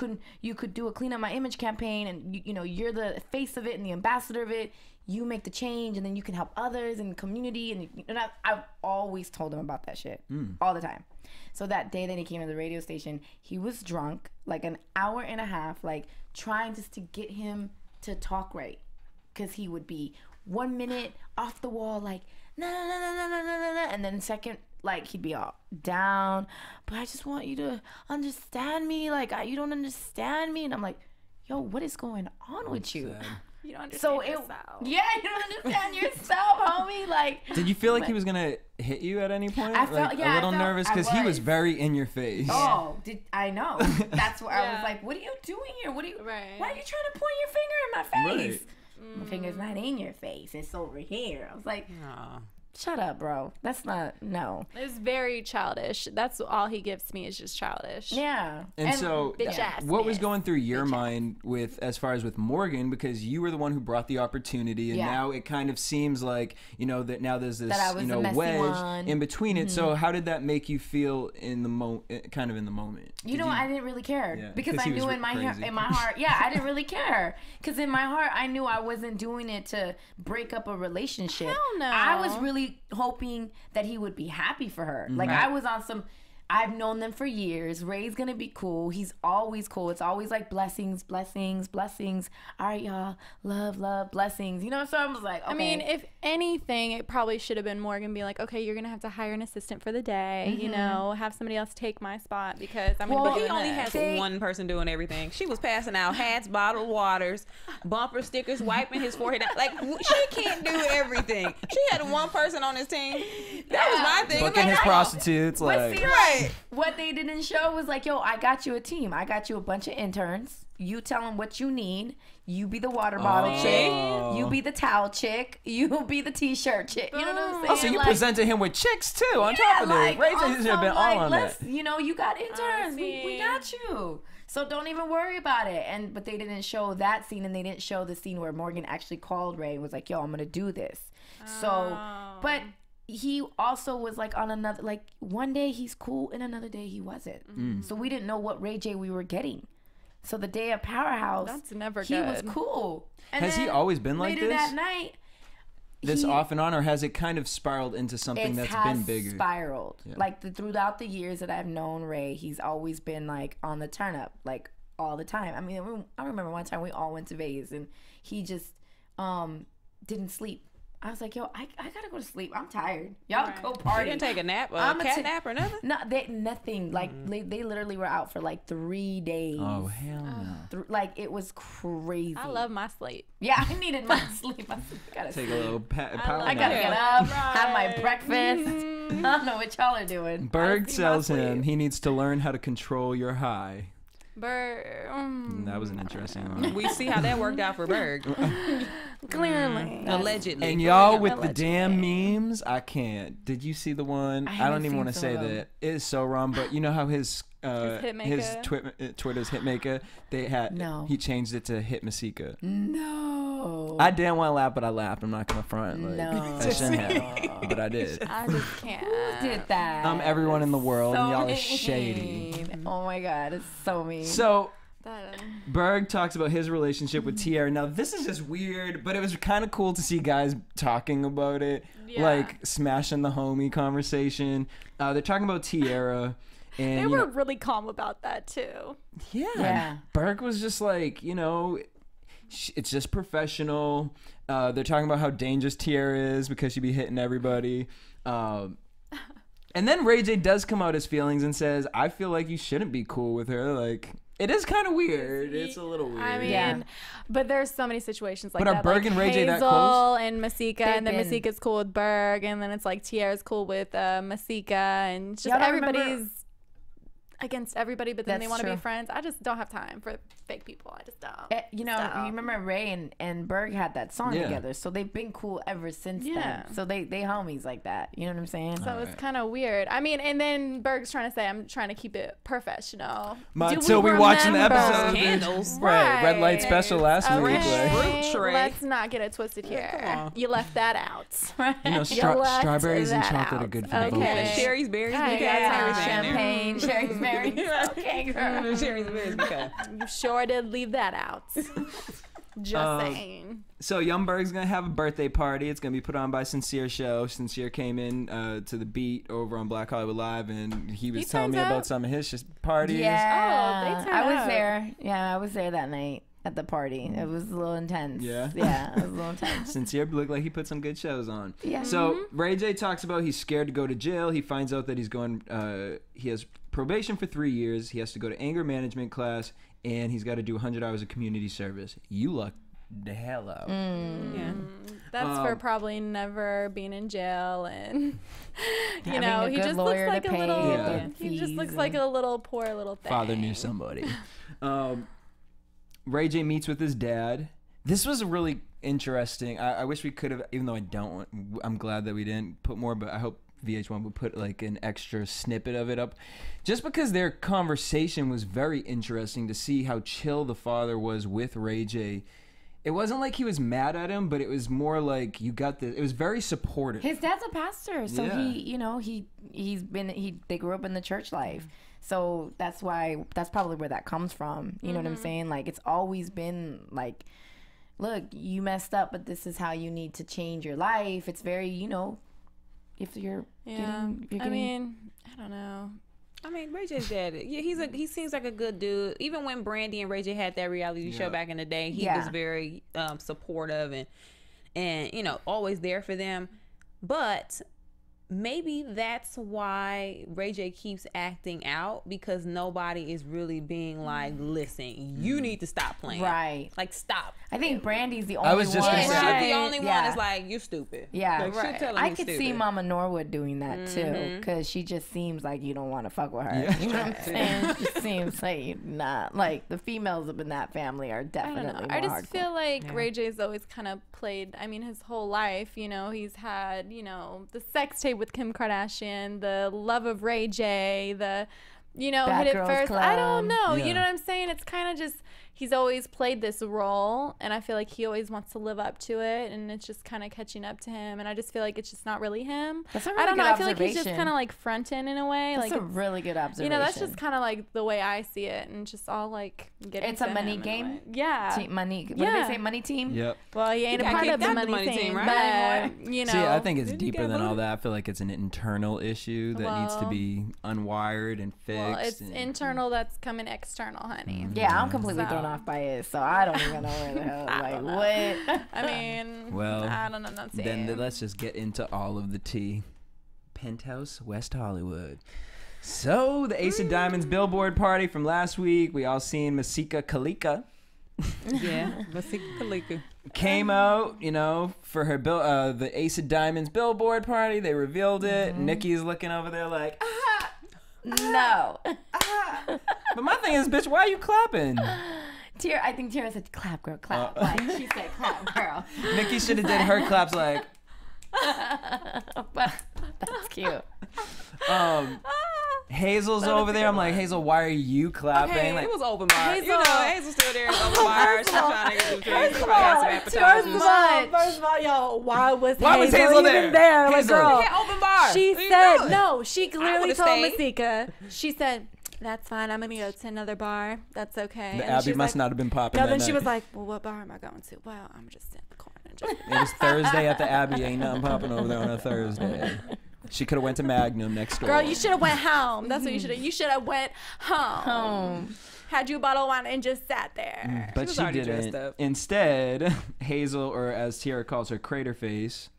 could do a clean up my image campaign, and you know, you're the face of it and the ambassador of it. You make the change, and then you can help others in the community. And I've always told him about that shit all the time. So that day that he came to the radio station, he was drunk, like an hour and a half, like trying just to get him to talk right. Because he would be 1 minute off the wall, like, no, and then second, like, he'd be all down. But I just want you to understand me. Like, you don't understand me. And I'm like, yo, what is going on with you? You don't understand yourself. Yeah, you don't understand yourself, homie. Like, did you feel like he was gonna hit you at any point? I felt, like, a little nervous because he was very in your face. Oh, I know. That's where I was like, what are you doing here? Why are you trying to point your finger in my face? Right. My finger's not in your face. It's over here. I was like, shut up, bro. That's not, no. It's very childish. That's all he gives me is just childish. Yeah. And so what was going through your mind with, as far as with Morgan, because you were the one who brought the opportunity, and now it kind of seems like, you know, that now there's this, you know, wedge in between it. So how did that make you feel in the kind of in the moment? You know, I didn't really care because I knew in my heart, I didn't really care because in my heart, I knew I wasn't doing it to break up a relationship. Hell no. I was really hoping that he would be happy for her. Like, I was on some, I've known them for years. Ray's gonna be cool. He's always cool. It's always like blessings, blessings, blessings. All right, y'all, love, love, blessings. You know, so I was like, okay. I mean, if anything, it probably should have been Morgan being like, okay, you're gonna have to hire an assistant for the day, you know, have somebody else take my spot because I'm gonna be doing he only has one person doing everything. She was passing out hats, bottled waters, bumper stickers, wiping his forehead. Like, she can't do everything. She had one person on his team. That was my thing. Booking his prostitutes, like, what they didn't show was like, yo, I got you a team. I got you a bunch of interns. You tell them what you need. You be the water bottle chick. You be the towel chick. You be the t-shirt chick. You know what I'm saying? Oh, so you presented him with chicks too on top of this. Ray J should have been all on that. You know, you got interns. We got you. So don't even worry about it. But they didn't show that scene, and they didn't show the scene where Morgan actually called Ray and was like, yo, I'm gonna do this. So, but he also was like on another, like one day he's cool and another day he wasn't. So we didn't know what Ray J we were getting. So the day of Powerhouse, that's never he was cool. And has he always been like later this? That night, this off and on, or has it kind of spiraled into something that's been bigger? It's spiraled. Yeah. Like throughout the years that I've known Ray, he's always been like on the turn up, like all the time. I mean, I remember one time we all went to Vegas and he just, didn't sleep. I was like, yo, I gotta go to sleep. I'm tired. Y'all go party. You didn't take a nap, cat nap or nothing? No, nothing. Like, they literally were out for like 3 days. Oh, hell no. Like, it was crazy. I love my sleep. Yeah, I needed my sleep. I gotta Take a little power I gotta nap. get up, have my breakfast. I don't know what y'all are doing. Berg tells him he needs to learn how to control your high. That was an interesting one. We see how that worked out for Berg. Clearly. Allegedly. And y'all with the damn memes, I can't. Did you see the one? I don't even want to say that. It is so wrong, but you know how his Twitter's Hitmaker, he changed it to Hit Masika. No. I didn't want to laugh, but I laughed. I'm not gonna front. Like, No. I shouldn't have, but I did. I just can't. Who did that? Everyone in the world, and y'all are mean. shady. Oh my god, it's so mean. So Berg talks about his relationship with Tierra. Now this is just weird, but it was kind of cool to see guys talking about it, like smashing the homie conversation. They're talking about Tierra. And, they were really calm about that too. Yeah. Berg was just like, it's just professional. They're talking about how dangerous Tierra is because she be hitting everybody. And then Ray J does come out his feelings and says, I feel like you shouldn't be cool with her. Like, it is kind of weird. It's a little weird. I mean, but there's so many situations like that. But are Berg and Ray J that close? And Masika, and then Masika's cool with Berg, and then it's like Tierra's cool with Masika, and just everybody's against everybody, but then they want to be friends. I just don't have time for fake people. I just don't. You remember Ray and Berg had that song together, so they've been cool ever since then. So they homies like that. You know what I'm saying? So it's kind of weird. I mean, and then Berg's trying to say, I'm trying to keep it professional. So we watching the episode. Candles. Right. Red light special last week. Let's not get it twisted here. You left that out. Strawberries and chocolate are good for the vocals. Sherry's berries. Champagne. Sherry's berries. Okay, girl. Sherry's berries. You sure did leave that out. Just saying. So Young Berg's gonna have a birthday party. It's gonna be put on by Sincere Show. Sincere came in to the beat over on Black Hollywood Live, and he was telling me about some of his parties. Yeah, I was there. Yeah, I was there that night at the party. It was a little intense. Yeah, it was a little intense. Sincere looked like he put some good shows on. Yeah. So Ray J talks about he's scared to go to jail. He finds out that he's going. He has probation for 3 years. He has to go to anger management class, and he's got to do 100 hours of community service. You lucked the hell out. Yeah. That's for probably never being in jail, and he just looks like a little. He just looks like a little poor little thing. Father knew somebody. Ray J meets with his dad. This was a really interesting. I wish we could have, even though I don't. I'm glad that we didn't put more, but I hope VH1 would put like an extra snippet of it up, just because their conversation was very interesting to see how chill the father was with Ray J. It wasn't like he was mad at him, but it was more like you got this. It was very supportive. His dad's a pastor, so they grew up in the church life. So that's probably where that comes from. You know what I'm saying? Like, it's always been like, look, you messed up, but this is how you need to change your life. It's very, if you're getting. I mean, I don't know. I mean, Ray J's dad, he seems like a good dude. Even when Brandy and Ray J had that reality show back in the day, he was very supportive and always there for them. But maybe that's why Ray J keeps acting out, because nobody is really being like, listen, you need to stop playing. Right. Like, stop. I think Brandy's the only one. I was just going to say. She's the only one that's like, you're stupid. Yeah. Like, right. I could see Mama Norwood doing that too, because she just seems like you don't want to fuck with her. Yeah. You know what I'm saying? It just seems like not. Like, the females up in that family are definitely more I just hardcore. feel like Ray J's always kind of played, I mean, his whole life, he's had, the sex tape with Kim Kardashian, the love of Ray J, the Hit It First. Club. I don't know. You know what I'm saying? It's kind of just, he's always played this role, and I feel like he always wants to live up to it, and it's just kind of catching up to him, and I just feel like it's just not really him. That's a really I don't good know. I feel like he's just observation. kind of like fronting in a way. That's like a really good observation. that's just kind of like the way I see it, and just all like getting. It's a money game. Yeah. Money. What do they say? Money team. Yep. Well, he ain't a part of the money team, right? But, See, I think it's deeper than all that. I feel like it's an internal issue that needs to be unwired and fixed. Well, it's internal that's coming external, honey. Yeah, I'm completely thrown off off by it, so I don't even know where the hell. Like what? I mean, well, I don't know. Then let's just get into all of the tea. Penthouse, West Hollywood. So the Ace of Diamonds billboard party from last week. We all seen Masika Kalika. Yeah, Masika Kalika Came out, you know, for her the Ace of Diamonds billboard party. They revealed it. Nikki's looking over there like, no. But my thing is, bitch, why are you clapping? I think Tara said, clap, girl, clap. Like, she said, clap, girl. Nikki should have did her claps like. That's cute. Hazel's over there. I'm like, Hazel, why are you clapping? Okay, like, it was open bar. You know, Hazel's still there. It's open bar. She's trying to get some drinks. She probably got some appetizers. First of all, yo, why was Hazel even there? Like, Hazel. girl, Yeah, open bar. she said, no, she clearly told stayed. Masika, she said, that's fine, I'm going to go to another bar. That's okay. The And Abby she was must like, not have been popping no, that then she night. was like, well, what bar am I going to? Well, I'm just in the corner. It was Thursday at the Abbey. Ain't nothing popping over there on a Thursday. She could have went to Magnum next door. Girl, you should have went home. That's what you should have. You should have went home. Had you a bottle of wine and just sat there. But was she already dressed didn't. up. Instead, Hazel, or as Tiara calls her, Crater Face,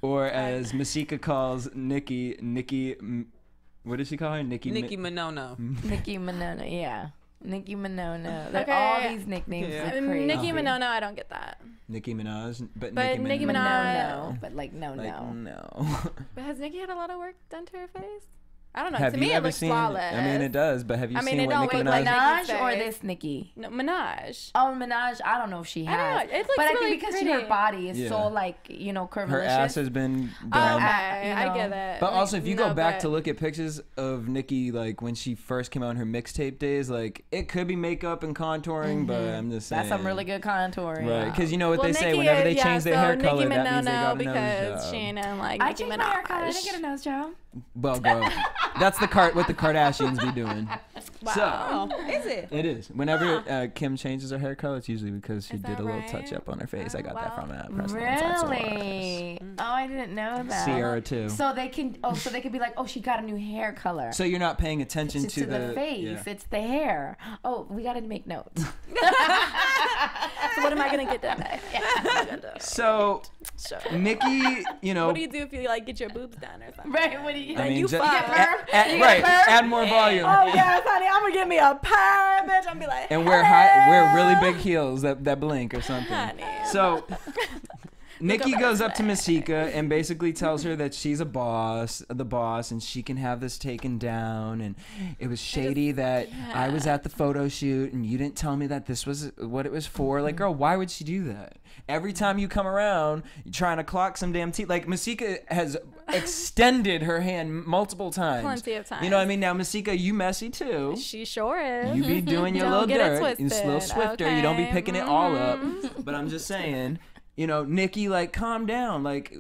or as Masika calls Nikki, what did she call her? Nicki Minono. Nicki Minono, yeah. Nicki Minono. Okay. All these nicknames are crazy. Nicki Minono, I don't get that. Nicki Minaj, but Nicki Minaj. No, but like no. But has Nicki had a lot of work done to her face? I don't know. Have To you me, it ever looks seen? flawless. I mean, it does. But have you I mean, seen it what don't Nicki look Minaj? like Minaj Nicki's or face. this Nicki? No, Minaj. Oh, Minaj. I don't know if she I don't has. know. It looks but I really think because pretty. her body is Yeah. so like, you know, curvaceous. Her ass has been Oh, done. okay, you I know. get it. But also, if you No, go back but- to look at pictures of Nicki, like when she first came out in her mixtape days, like it could be makeup and contouring, but I'm just saying That's some really good contouring. right, because you know what Well, they say Nicki whenever they is, change their hair Nicki color, that means they Minono got a because nose she job. ain't like I Nicki changed my hair color. I didn't Minaj. get a nose job. Well, girl, that's what the Kardashians be doing. Wow. Oh, is it? So it is. Whenever Kim changes her hair color, it's usually because she Is did that a little right? touch up on her face. I got that wow. from a press conference. Really? Oh, I didn't know that. Sierra too. So they can. Oh, so they could be like, oh, she got a new hair color. So you're not paying attention It's to the face. yeah. It's the hair. Oh, we got to make notes. So what am I gonna get done? So Nicki, you know, What do you do if you like get your boobs done or something? Right? What do you? I mean, you just, fuck. right, add more volume. Oh yes, honey, I'm gonna give me a perm, bitch. I'm gonna be like, And wear really big heels that blink or something. Honey. So Nikki up goes her up to Masika and basically tells her that she's the boss, and she can have this taken down. And it was shady that I was at the photo shoot and you didn't tell me that this was what it was for. Like, girl, why would she do that? Every time you come around, you're trying to clock some damn teeth. Like, Masika has extended her hand multiple times. Plenty of times. You know what I mean? Now, Masika, you messy too. She sure is. You be doing your Don't little get it dirt. You're a little twisted, swifter. You don't be okay? picking it all up. But I'm just saying, you know, Nikki, like, calm down. Like,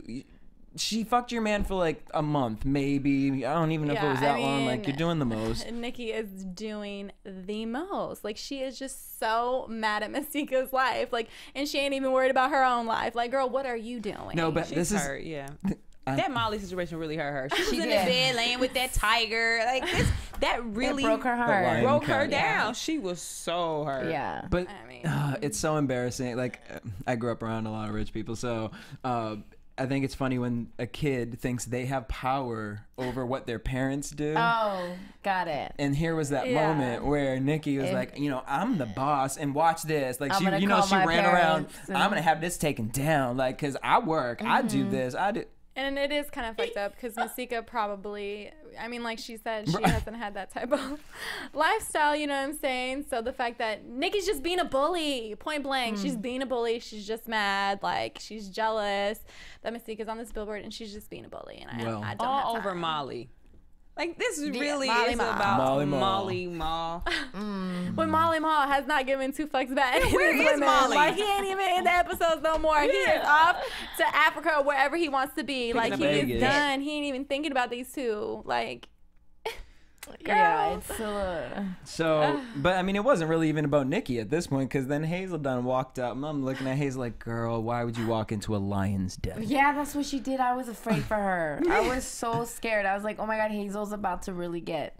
she fucked your man for like a month, maybe. I don't even know if it was that long. Like, you're doing the most. Nikki is doing the most. Like, she is just so mad at Masika's life. Like, and she ain't even worried about her own life. Like, girl, what are you doing? No, but She's this is. hurt, yeah. That Molly situation really hurt her. She was in the did. bed laying with that tiger. Like that really It broke her heart. lion broke her cut. down. She was so hurt. Yeah. But I mean- it's so embarrassing. Like, I grew up around a lot of rich people, so I think it's funny when a kid thinks they have power over what their parents do. Oh, got it. And here was that Yeah. moment where Nikki was like, you know, I'm the boss, and watch this. Like, I'm she, gonna you know, call she my ran around. parents and- I'm gonna have this taken down, like, cause I work, I do this, I do. And it is kind of fucked up because Masika probably, I mean, like she said, she hasn't had that type of lifestyle, you know what I'm saying? So the fact that Nikki's just being a bully, point blank, she's being a bully. She's just mad. Like, she's jealous that Masika's on this billboard and she's just being a bully. And Well. I don't All have over time. Molly. Like, this really Molly is Mall. about Molly Mall. Molly Mall. When Molly Mall has not given two fucks about any of where these is women. Molly? Like, he ain't even in the episodes no more. He is off to Africa or wherever he wants to be. Like, up he is Vegas. done. He ain't even thinking about these two. Like, Yeah, girl. it's So, but I mean, it wasn't really even about Nikki at this point, because then Hazel done walked up, and I'm looking at Hazel like, girl, why would you walk into a lion's den? yeah, that's what she did. I was afraid for her. I was so scared. I was like, oh my God, Hazel's about to really get.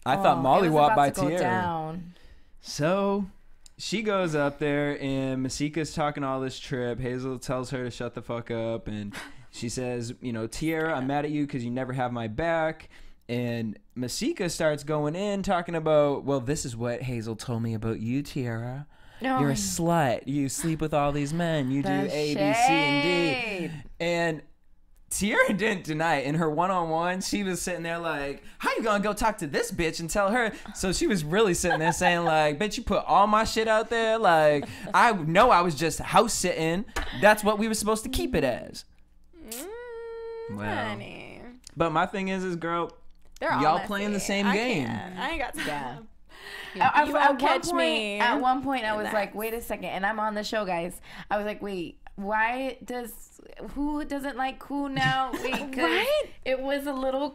I thought it Molly was walked about by to go Tierra. down. So she goes up there, and Masika's talking all this trip. Hazel tells her to shut the fuck up, and she says, you know, Tiara, I'm mad at you because you never have my back. And Masika starts going in, talking about, well, this is what Hazel told me about you, Tiara. You're a slut. You sleep with all these men. You do A, B, C, and D. And Tiara didn't deny it. In her one-on-one, she was sitting there like, how you gonna go talk to this bitch and tell her? So she was really sitting there saying like, bitch, you put all my shit out there. Like, I know I was just house sitting. That's what we were supposed to keep it as. Well, honey. But my thing is girl, y'all playing the same game. I ain't got time. At one point, I was like, wait a second. And I'm on the show, guys. I was like, wait, who doesn't like who now? Wait, right? It was a little,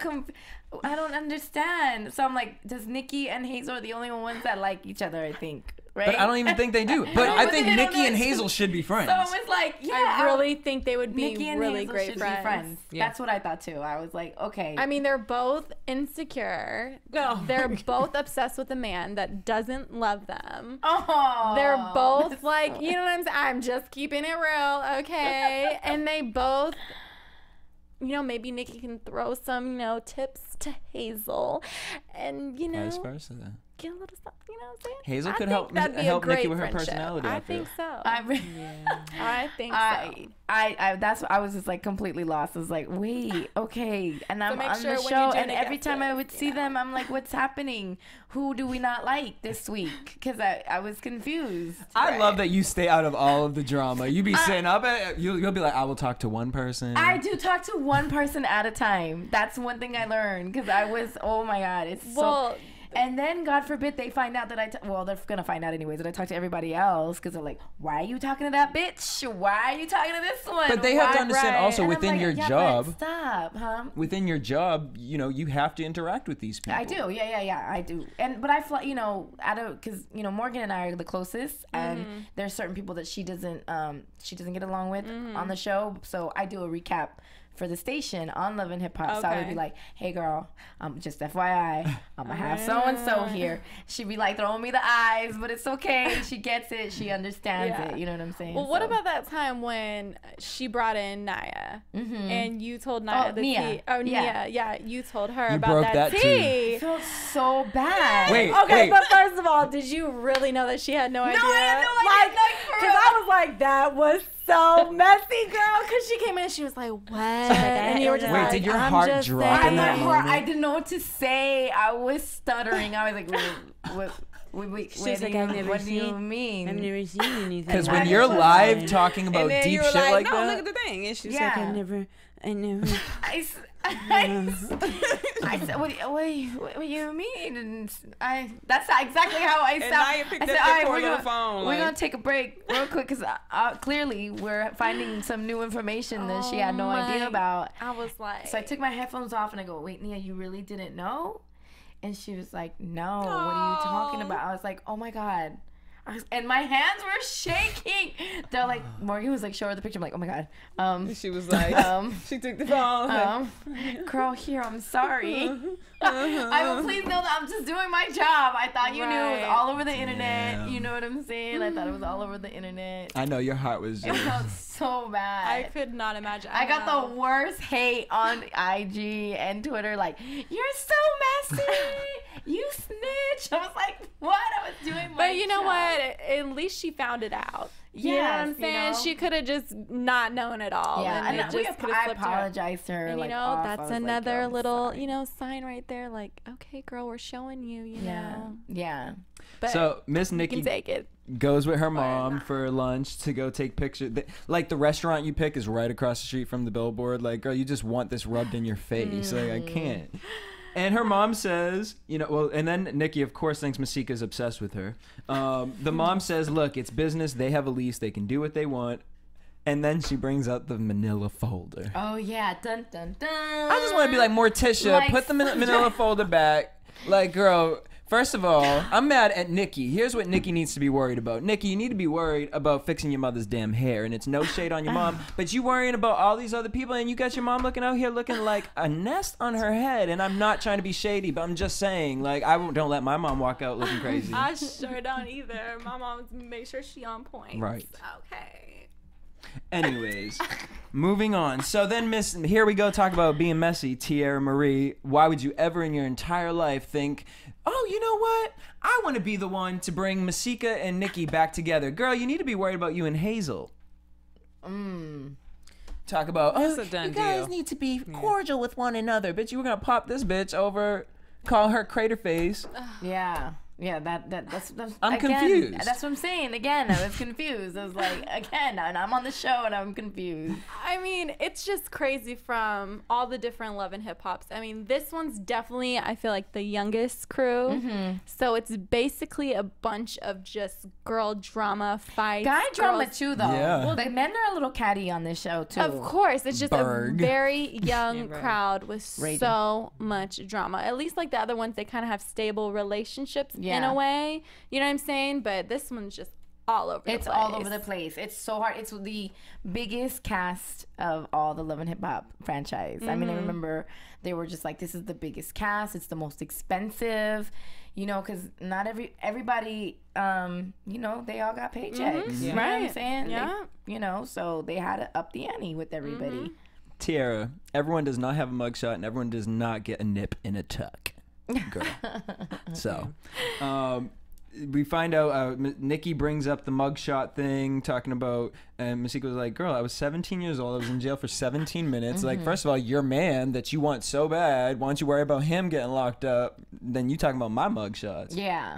I don't understand. So I'm like, does Nikki and Hazel are the only ones that like each other, I think. Right? But I don't even think they do. But I think Nikki and Hazel should be friends. So it was like, yeah. I really think they would be Nikki and really Hazel great should friends. Be friends. Yeah. That's what I thought too. I was like, okay. I mean, they're both insecure. They're both obsessed with a man that doesn't love them. They're both like, you know what I'm saying? I'm just keeping it real, okay? And they both, you know, maybe Nikki can throw some, you know, tips to Hazel, and you know, vice versa. Get a little something, you know what I'm saying? Hazel could help Nikki with her personality. I think so. I think so. I was just like completely lost. I was like, wait, okay. And I'm on the show, and every time I would see them, I'm like, what's happening? Who do we not like this week? Because I was confused. I love that you stay out of all of the drama. You be sitting up at, you'll be like, I will talk to one person. I do talk to one person at a time. That's one thing I learned, because I was, oh my God, it's so... And then, God forbid, they find out that well, they're going to find out anyways, that I talk to everybody else, because they're like, why are you talking to that bitch? Why are you talking to this one? But they have to understand also and within your job. Stop, huh? Within your job, you know, you have to interact with these people. I do, yeah, I do. But I fly, you know, because, you know, Morgan and I are the closest, and there's certain people that she doesn't get along with on the show, so I do a recap for the station on Love and Hip Hop. Okay. So I would be like, hey girl, just FYI, I'm gonna have so-and-so here. She'd be like throwing me the eyes, but it's okay. She gets it. She understands it. You know what I'm saying? Well, what about that time when she brought in Naya and you told Naya Nia. Nia. Yeah, you told her you about that tea. I felt so bad. Wait, but first of all, did you really know that she had no idea? No, I had no idea. Because I was like, that was so messy, girl. Because she came in and she was like, what? And you were just like, did your heart drop in that moment? I didn't know what to say. I was stuttering. I was like, what do you mean? I've never seen anything. Because when you're live talking about deep shit like that. No, look at the thing. And she's like, I never. I said, what do you mean? And that's exactly how I sound. I said, we're gonna take a break real quick, because clearly we're finding some new information that she had no idea about. I was like, so I took my headphones off and I go, wait, Nia, you really didn't know? And she was like, no, what are you talking about? I was like, oh my God. And my hands were shaking. They're like, Morgan was like, show her the picture. I'm like, oh my God. She was like, she took the phone. Girl, here, I'm sorry. Please know that I'm just doing my job. I thought you knew it was all over the internet. Yeah. You know what I'm saying? I thought it was all over the internet. I know your heart was. It felt so bad. I could not imagine. I got the worst hate on IG and Twitter. Like, you're so messy. You snitch. I was like, what? I was doing my But you know what? At least she found it out. You know what I'm saying? You know? She could have just not known at all. Yeah, and I apologized to her. And, like, you know, that's another little, you know, sign right there. Like, okay, girl, we're showing you, you know. Yeah. But so Miss Nikki goes with her mom for lunch to go take pictures. Like, the restaurant you pick is right across the street from the billboard. Like, girl, you just want this rubbed in your face. Like, I can't. And her mom says, you know, well, and then Nikki, of course, thinks Masika's obsessed with her. The mom says, look, it's business. They have a lease. They can do what they want. And then she brings out the manila folder. Oh, yeah. Dun, dun, dun. I just want to be like, Morticia, put the manila folder back. Like, girl, First of all, I'm mad at Nikki. Here's what Nikki needs to be worried about. Nikki, you need to be worried about fixing your mother's damn hair. And it's no shade on your mom, but you worrying about all these other people, and you got your mom looking out here looking like a nest on her head. And I'm not trying to be shady, but I'm just saying, like, don't let my mom walk out looking crazy. I sure don't either. My mom make sure she on point. Right. Okay. Anyways, moving on. So then, here we go, talk about being messy. Tierra Marie, why would you ever in your entire life think, oh, you know what? I want to be the one to bring Masika and Nikki back together. Girl, you need to be worried about you and Hazel. Talk about, That's a done you guys deal. need to be cordial with one another. Bitch, you were going to pop this bitch over, call her crater face. Yeah. Yeah, that's I'm again, confused. That's what I'm saying. Again, I was confused. I was like, again, and I'm on the show and I'm confused. I mean, it's just crazy from all the different Love and Hip Hops. I mean, this one's definitely, I feel like, the youngest crew. So it's basically a bunch of just girl drama fights. Guy drama girls- too, though. Yeah. Well, the men are a little catty on this show too. Of course, it's just Berg. a very young right. crowd with Raging. so much drama. At least like the other ones, they kind of have stable relationships in Yeah. a way. You know what I'm saying? But this one's just all over the place. It's all over the place. It's so hard. It's the biggest cast of all the Love and Hip Hop franchise. I mean, I remember they were just like, this is the biggest cast. It's the most expensive, you know, because not everybody, you know, they all got paychecks. You know what I'm Right. saying? Yeah. They, you know, so they had to up the ante with everybody. Tierra, everyone does not have a mugshot and everyone does not get a nip in a tuck. Girl. So, we find out Nikki brings up the mugshot thing, talking about, and Masika was like, girl, I was 17 years old. I was in jail for 17 minutes. Like, first of all, your man that you want so bad, why don't you worry about him getting locked up? Then you talking about my mugshots. Yeah.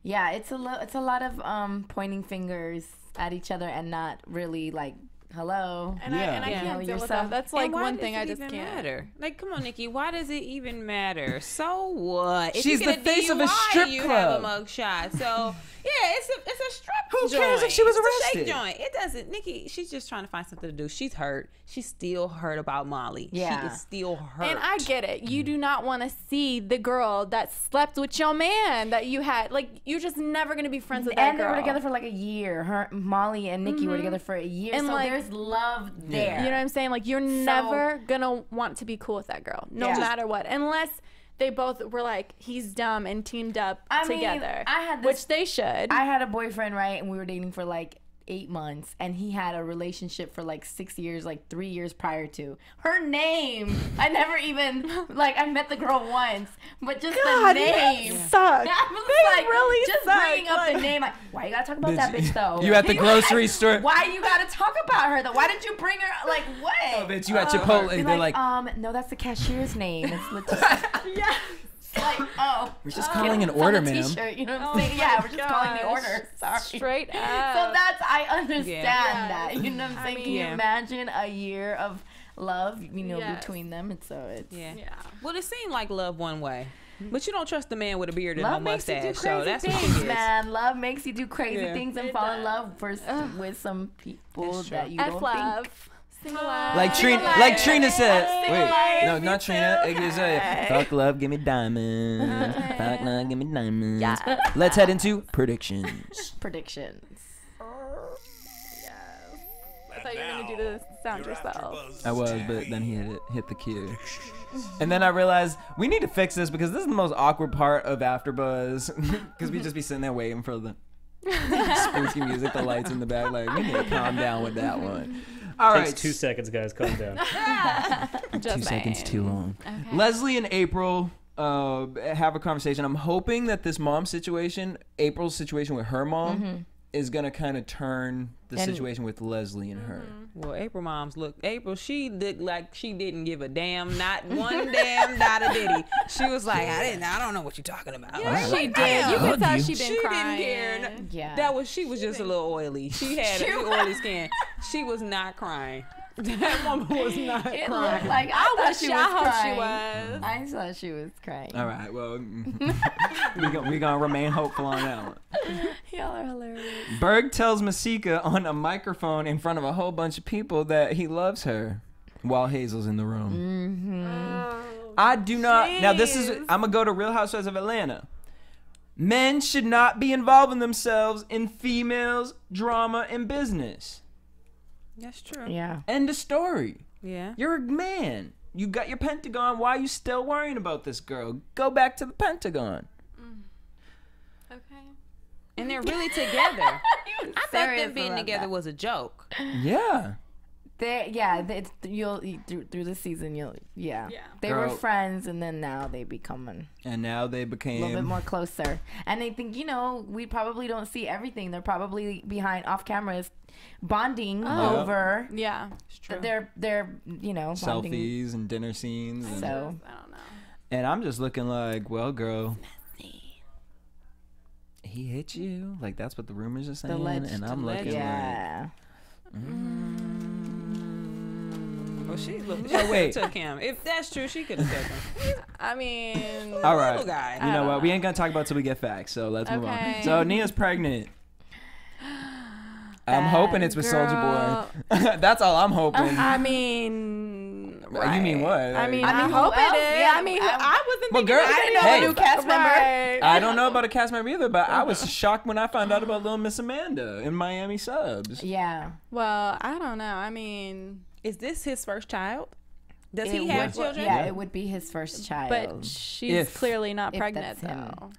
Yeah, it's a lot of pointing fingers at each other and not really like, hello. And Yeah. I Yeah. can't Know deal with yourself. that. That's like And why one does thing it I just even can't. matter? Like, come on, Nikki. Why does it even matter? So what? If She's you get the face of a strip you club. have a mugshot. So yeah, it's a strip Who joint. cares if she was It's a shake arrested? joint. It doesn't. Nikki, she's just trying to find something to do. She's hurt. She's still hurt about Molly. Yeah. She is still hurt. And I get it. You do not want to see the girl that slept with your man that you had. Like, you're just never going to be friends with that And they girl. were together for like a year. Molly and Nikki were together for a year. And, so like, there's love there. You know what I'm saying? Like, you're never going to want to be cool with that girl, no Yeah. matter what. Unless they both were like, he's dumb and teamed up I mean, together. I had which they should. I had a boyfriend, right? And we were dating for like 8 months. And he had a relationship for like 6 years, like 3 years prior to. Her name, I never even, like, I met the girl once. But just God, the name. they suck. I was They like, really just suck. bringing up Like- the name. Like, why you gotta talk about that bitch though? You at the grocery store. Why you gotta talk about her though? Why did you bring her? Like, what? Oh, bitch, you at Chipotle. Be They're like, no, that's the cashier's name. It's Leticia. yeah. Like, oh. we're just calling an It's on order, the ma'am. t-shirt, you know what I'm Oh saying? Yeah, my we're just calling the gosh. order. Sorry. Straight up. So that's, I understand Yeah. that. You know what I'm saying? Can you Yeah. imagine a year of love, you know, Yes. between them? And so it's. yeah. Yeah. Well, it seemed like love one way, but you don't trust the man with a beard and Love no makes you do mustache. crazy So that's what things, it is. man. Love makes you do crazy Yeah. things and It fall in does. love with some people It's true. that you F don't love. think. Single love. Like Trina, life. like Trina said. Single Wait, life. no, Me not Trina. too. It is fuck love, give me diamonds. Fuck love, give me diamonds. Yeah. Let's head into predictions. Predictions. I thought you were going to do the sound yourself. I was, but then he hit the cue. And then I realized we need to fix this because this is the most awkward part of AfterBuzz. Because we just be sitting there waiting for the spooky music, the lights in the back. Like, we need to calm down with that one. All right. Takes 2 seconds, guys. Calm down. Just 2 seconds saying. too long. Leslie and April have a conversation. I'm hoping that this mom situation, April's situation with her mom, is going to kind of turn the situation with Leslie and her. Well, April, she looked like she didn't give a damn, not one damn dot of ditty. She was like, I don't know what you're talking about. Yeah, She she did. did. You Hug could tell you. she She been crying. didn't care. Yeah. She was just a little oily. She had a oily skin. She was not crying. That woman was not It crying. looked like I thought she was hope crying. she was. I thought she was crying. All right, well, we gonna remain hopeful on that one. Y'all are hilarious. Berg tells Masika on a microphone in front of a whole bunch of people that he loves her while Hazel's in the room. Oh, I do not. Now, this is, jeez. I'm going to go to Real Housewives of Atlanta. Men should not be involving themselves in females' drama and business. That's true. Yeah. End of story. Yeah. You're a man. You got your Pentagon. Why are you still worrying about this girl? Go back to the Pentagon. Okay. And they're really together. I thought them being together was a joke. Yeah. You'll through the season. They Girl. were friends, and then now they become And now they a became little bit more closer. And I think we probably don't see everything. They're probably behind off cameras, bonding over. Yeah. It's true. They're bonding. selfies and dinner scenes. And, So I don't know. and I'm just looking like, well, girl, he hit you. Like that's what the rumors are saying. And I'm looking like, yeah. Well, she wait. took him. If that's true, she could have took him. I mean, all right. Little guy. You know what? We ain't gonna talk about it till we get facts. So let's move on. Okay. So Nia's pregnant. I'm hoping it's with Soldier Boy. That's all I'm hoping. I mean, right. You mean what? I mean, I I mean, hope who else? it is. Yeah, I mean, I wasn't Well, thinking girl, I didn't know hey. a new cast member. Right. I don't know about a cast member either, but I was shocked when I found out about Little Miss Amanda in Miami Subs. Yeah. Well, I don't know. I mean, Is this his first child? Does It he have would- children? Yeah, it would be his first child. but she's If- clearly not if pregnant that's him. though.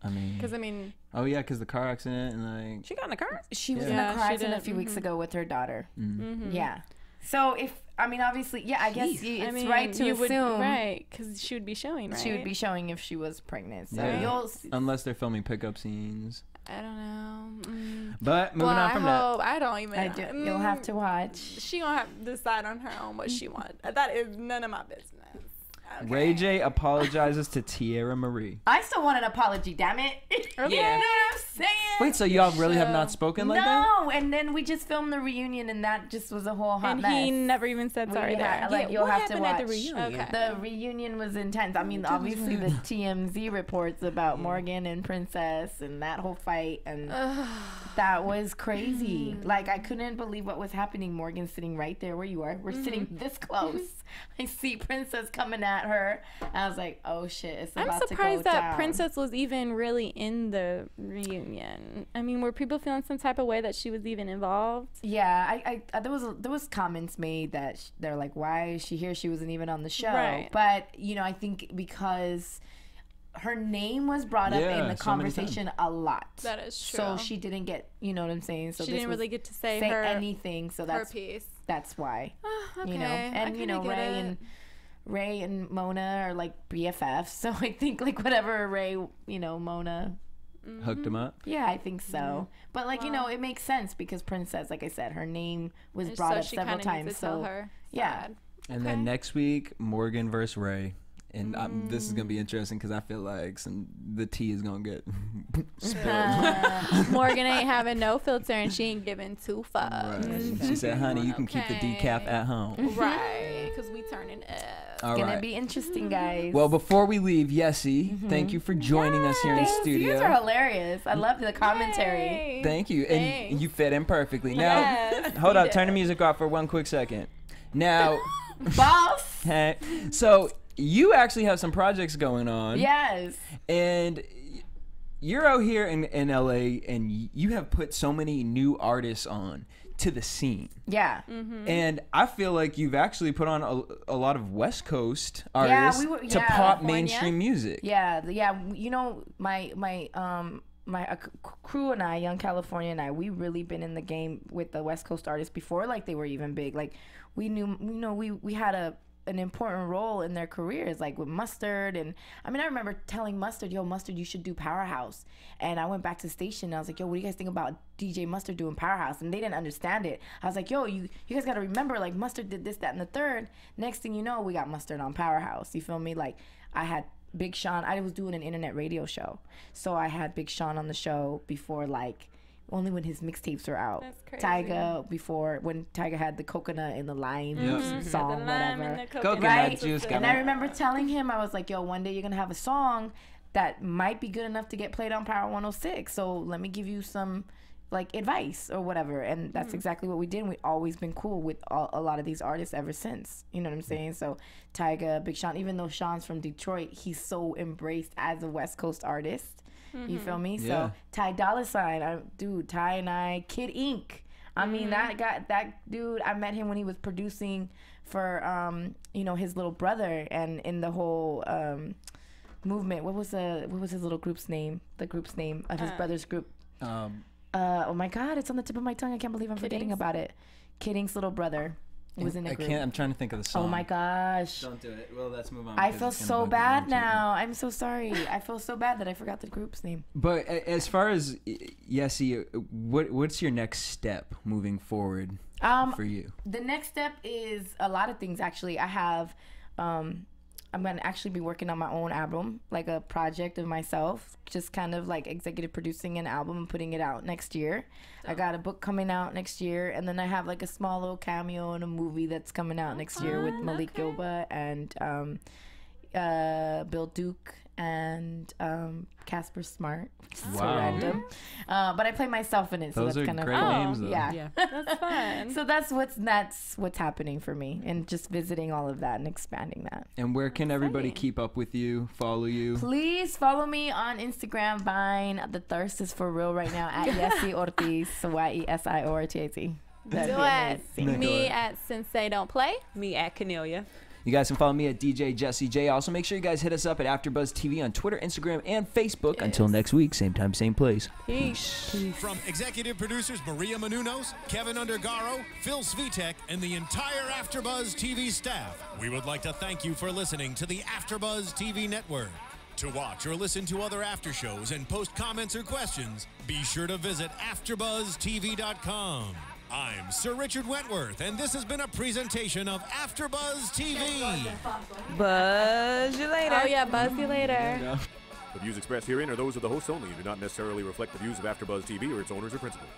I mean, Because I mean, oh yeah, because the car accident and like. She got in the car? she was Yeah, in a car she accident a did. few weeks ago with her daughter. Mm-hmm. Yeah. So obviously, yeah, I guess it's I mean, right to you assume right? Because she would be showing, right? she would be showing if she was pregnant. So Yeah. you'll see. Unless they're filming pickup scenes. I don't know. But moving Well, on from that. I don't even. You'll have to watch. She gonna have to decide on her own what she wants. That is none of my business. Okay. Ray J apologizes to Tierra Marie. I still want an apology, damn it. You know Yeah. what I'm saying? Wait, so y'all really have not spoken like that? No, and then we just filmed the reunion, and that just was a whole hot And mess. he never even said sorry We had- there. like, you'll what have to happened at the watch. reunion? Okay. The reunion was intense. I mean, obviously the TMZ reports about Morgan and Princess and that whole fight, and that was crazy. Like, I couldn't believe what was happening. Morgan sitting right there where you are. We're sitting this close. I see Princess coming at her. I was like, oh shit, it's I'm about to go surprised that down. Princess was even really in the reunion. I mean, were people feeling some type of way that she was even involved? Yeah, I there was comments made that they're like, why is she here? She wasn't even on the show. Right. But I think because her name was brought up Yeah, in the so many conversation a lot. That is So true. she didn't get, you know what I'm saying? So She this didn't was- really get to say say her anything. So her that's piece. that's why. Okay, And Ray and Mona are like BFFs. So I think like whatever Ray, Mona. Hooked him up. Yeah, I think so. But like it makes sense because Princess, like I said, her name was And brought so up she several kinda needs times. to tell So her yeah. side. And then next week, Morgan versus Ray. And this is going to be interesting because I feel like the tea is going to get spilled. Morgan ain't having no filter and she ain't giving two fucks. Right. She said, honey, you can keep the decaf at home. Right, because we turning up. All Gonna right. be interesting, guys. Well, before we leave, Yesi, thank you for joining us here in Thanks. studio. You guys are hilarious. I love the commentary. Yay. Thank you. And Thanks. you fit in perfectly. Now, Yes, hold we up. did. Turn the music off for one quick second. Now, Boss. hey, so you actually have some projects going on. Yes. And you're out here in LA and you have put so many new artists on to the scene. Yeah. And I feel like you've actually put on a lot of West Coast artists to pop California. mainstream music. Yeah. My crew and I, Young California and I, we really been in the game with the West Coast artists before like they were even big. Like we knew, we had an important role in their careers, like with Mustard. And I mean, I remember telling Mustard, yo, Mustard, you should do Powerhouse. And I went back to the station and I was like, yo, what do you guys think about DJ Mustard doing Powerhouse? And they didn't understand it. I was like, yo, you guys got to remember, like Mustard did this, that, and the third. Next thing you know, we got Mustard on Powerhouse. You feel me? Like I had Big Sean. I was doing an internet radio show. So I had Big Sean on the show before, like, only when his mixtapes were out. That's crazy. Tyga, before when Tyga had the coconut and the lime song, The lime whatever. and the Coconut Right? juice, And come I on. remember telling him, I was like, yo, one day you're going to have a song that might be good enough to get played on Power 106. So let me give you some like advice or whatever. And that's exactly what we did. We've always been cool with a lot of these artists ever since. You know what I'm saying? So Tyga, Big Sean, even though Sean's from Detroit, he's so embraced as a West Coast artist. You feel me? Yeah. So Ty Dolla $ign, dude, Ty and I, Kid Ink. I mean, that dude, I met him when he was producing for, you know, his little brother, and in the whole movement. What was his little group's name? The group's name of his brother's group. Oh my God, it's on the tip of my tongue. I can't believe I'm forgetting about it. Kid Ink's little brother was in the group. I'm trying to think of the song. Oh my gosh. Don't do it. Well, let's move on. I feel so bad now. I'm so sorry. I feel so bad that I forgot the group's name. But as far as Yesi, what's your next step moving forward for you? The next step is a lot of things, actually. I have, I'm going to actually be working on my own album, like a project of myself, just kind of like executive producing an album and putting it out next year. I got a book coming out next year, and then I have like a small little cameo in a movie that's coming out next year with Malik Gilba and Bill Duke and Casper Smart. So random. But I play myself in it, so Those that's are kind of great names, though. Yeah. That's fun. So that's what's happening for me, and just visiting all of that and expanding that. And where can everybody keep up with you, follow you? Please follow me on Instagram, Vine. The thirst is for real right now at Yesi Ortiz, Yesiortiz. Do it. Me at Sensei Don't Play. Me at Kennelia. You guys can follow me at DJ Jesse J. Also, make sure you guys hit us up at AfterBuzz TV on Twitter, Instagram, and Facebook. Until next week, same time, same place. Peace. From executive producers Maria Menounos, Kevin Undergaro, Phil Svitek, and the entire AfterBuzz TV staff, we would like to thank you for listening to the AfterBuzz TV network. To watch or listen to other after shows and post comments or questions, be sure to visit AfterBuzzTV.com. I'm Sir Richard Wentworth, and this has been a presentation of AfterBuzz TV. Buzz you later. Oh yeah, buzz you later. The views expressed herein are those of the hosts only and do not necessarily reflect the views of AfterBuzz TV or its owners or principals.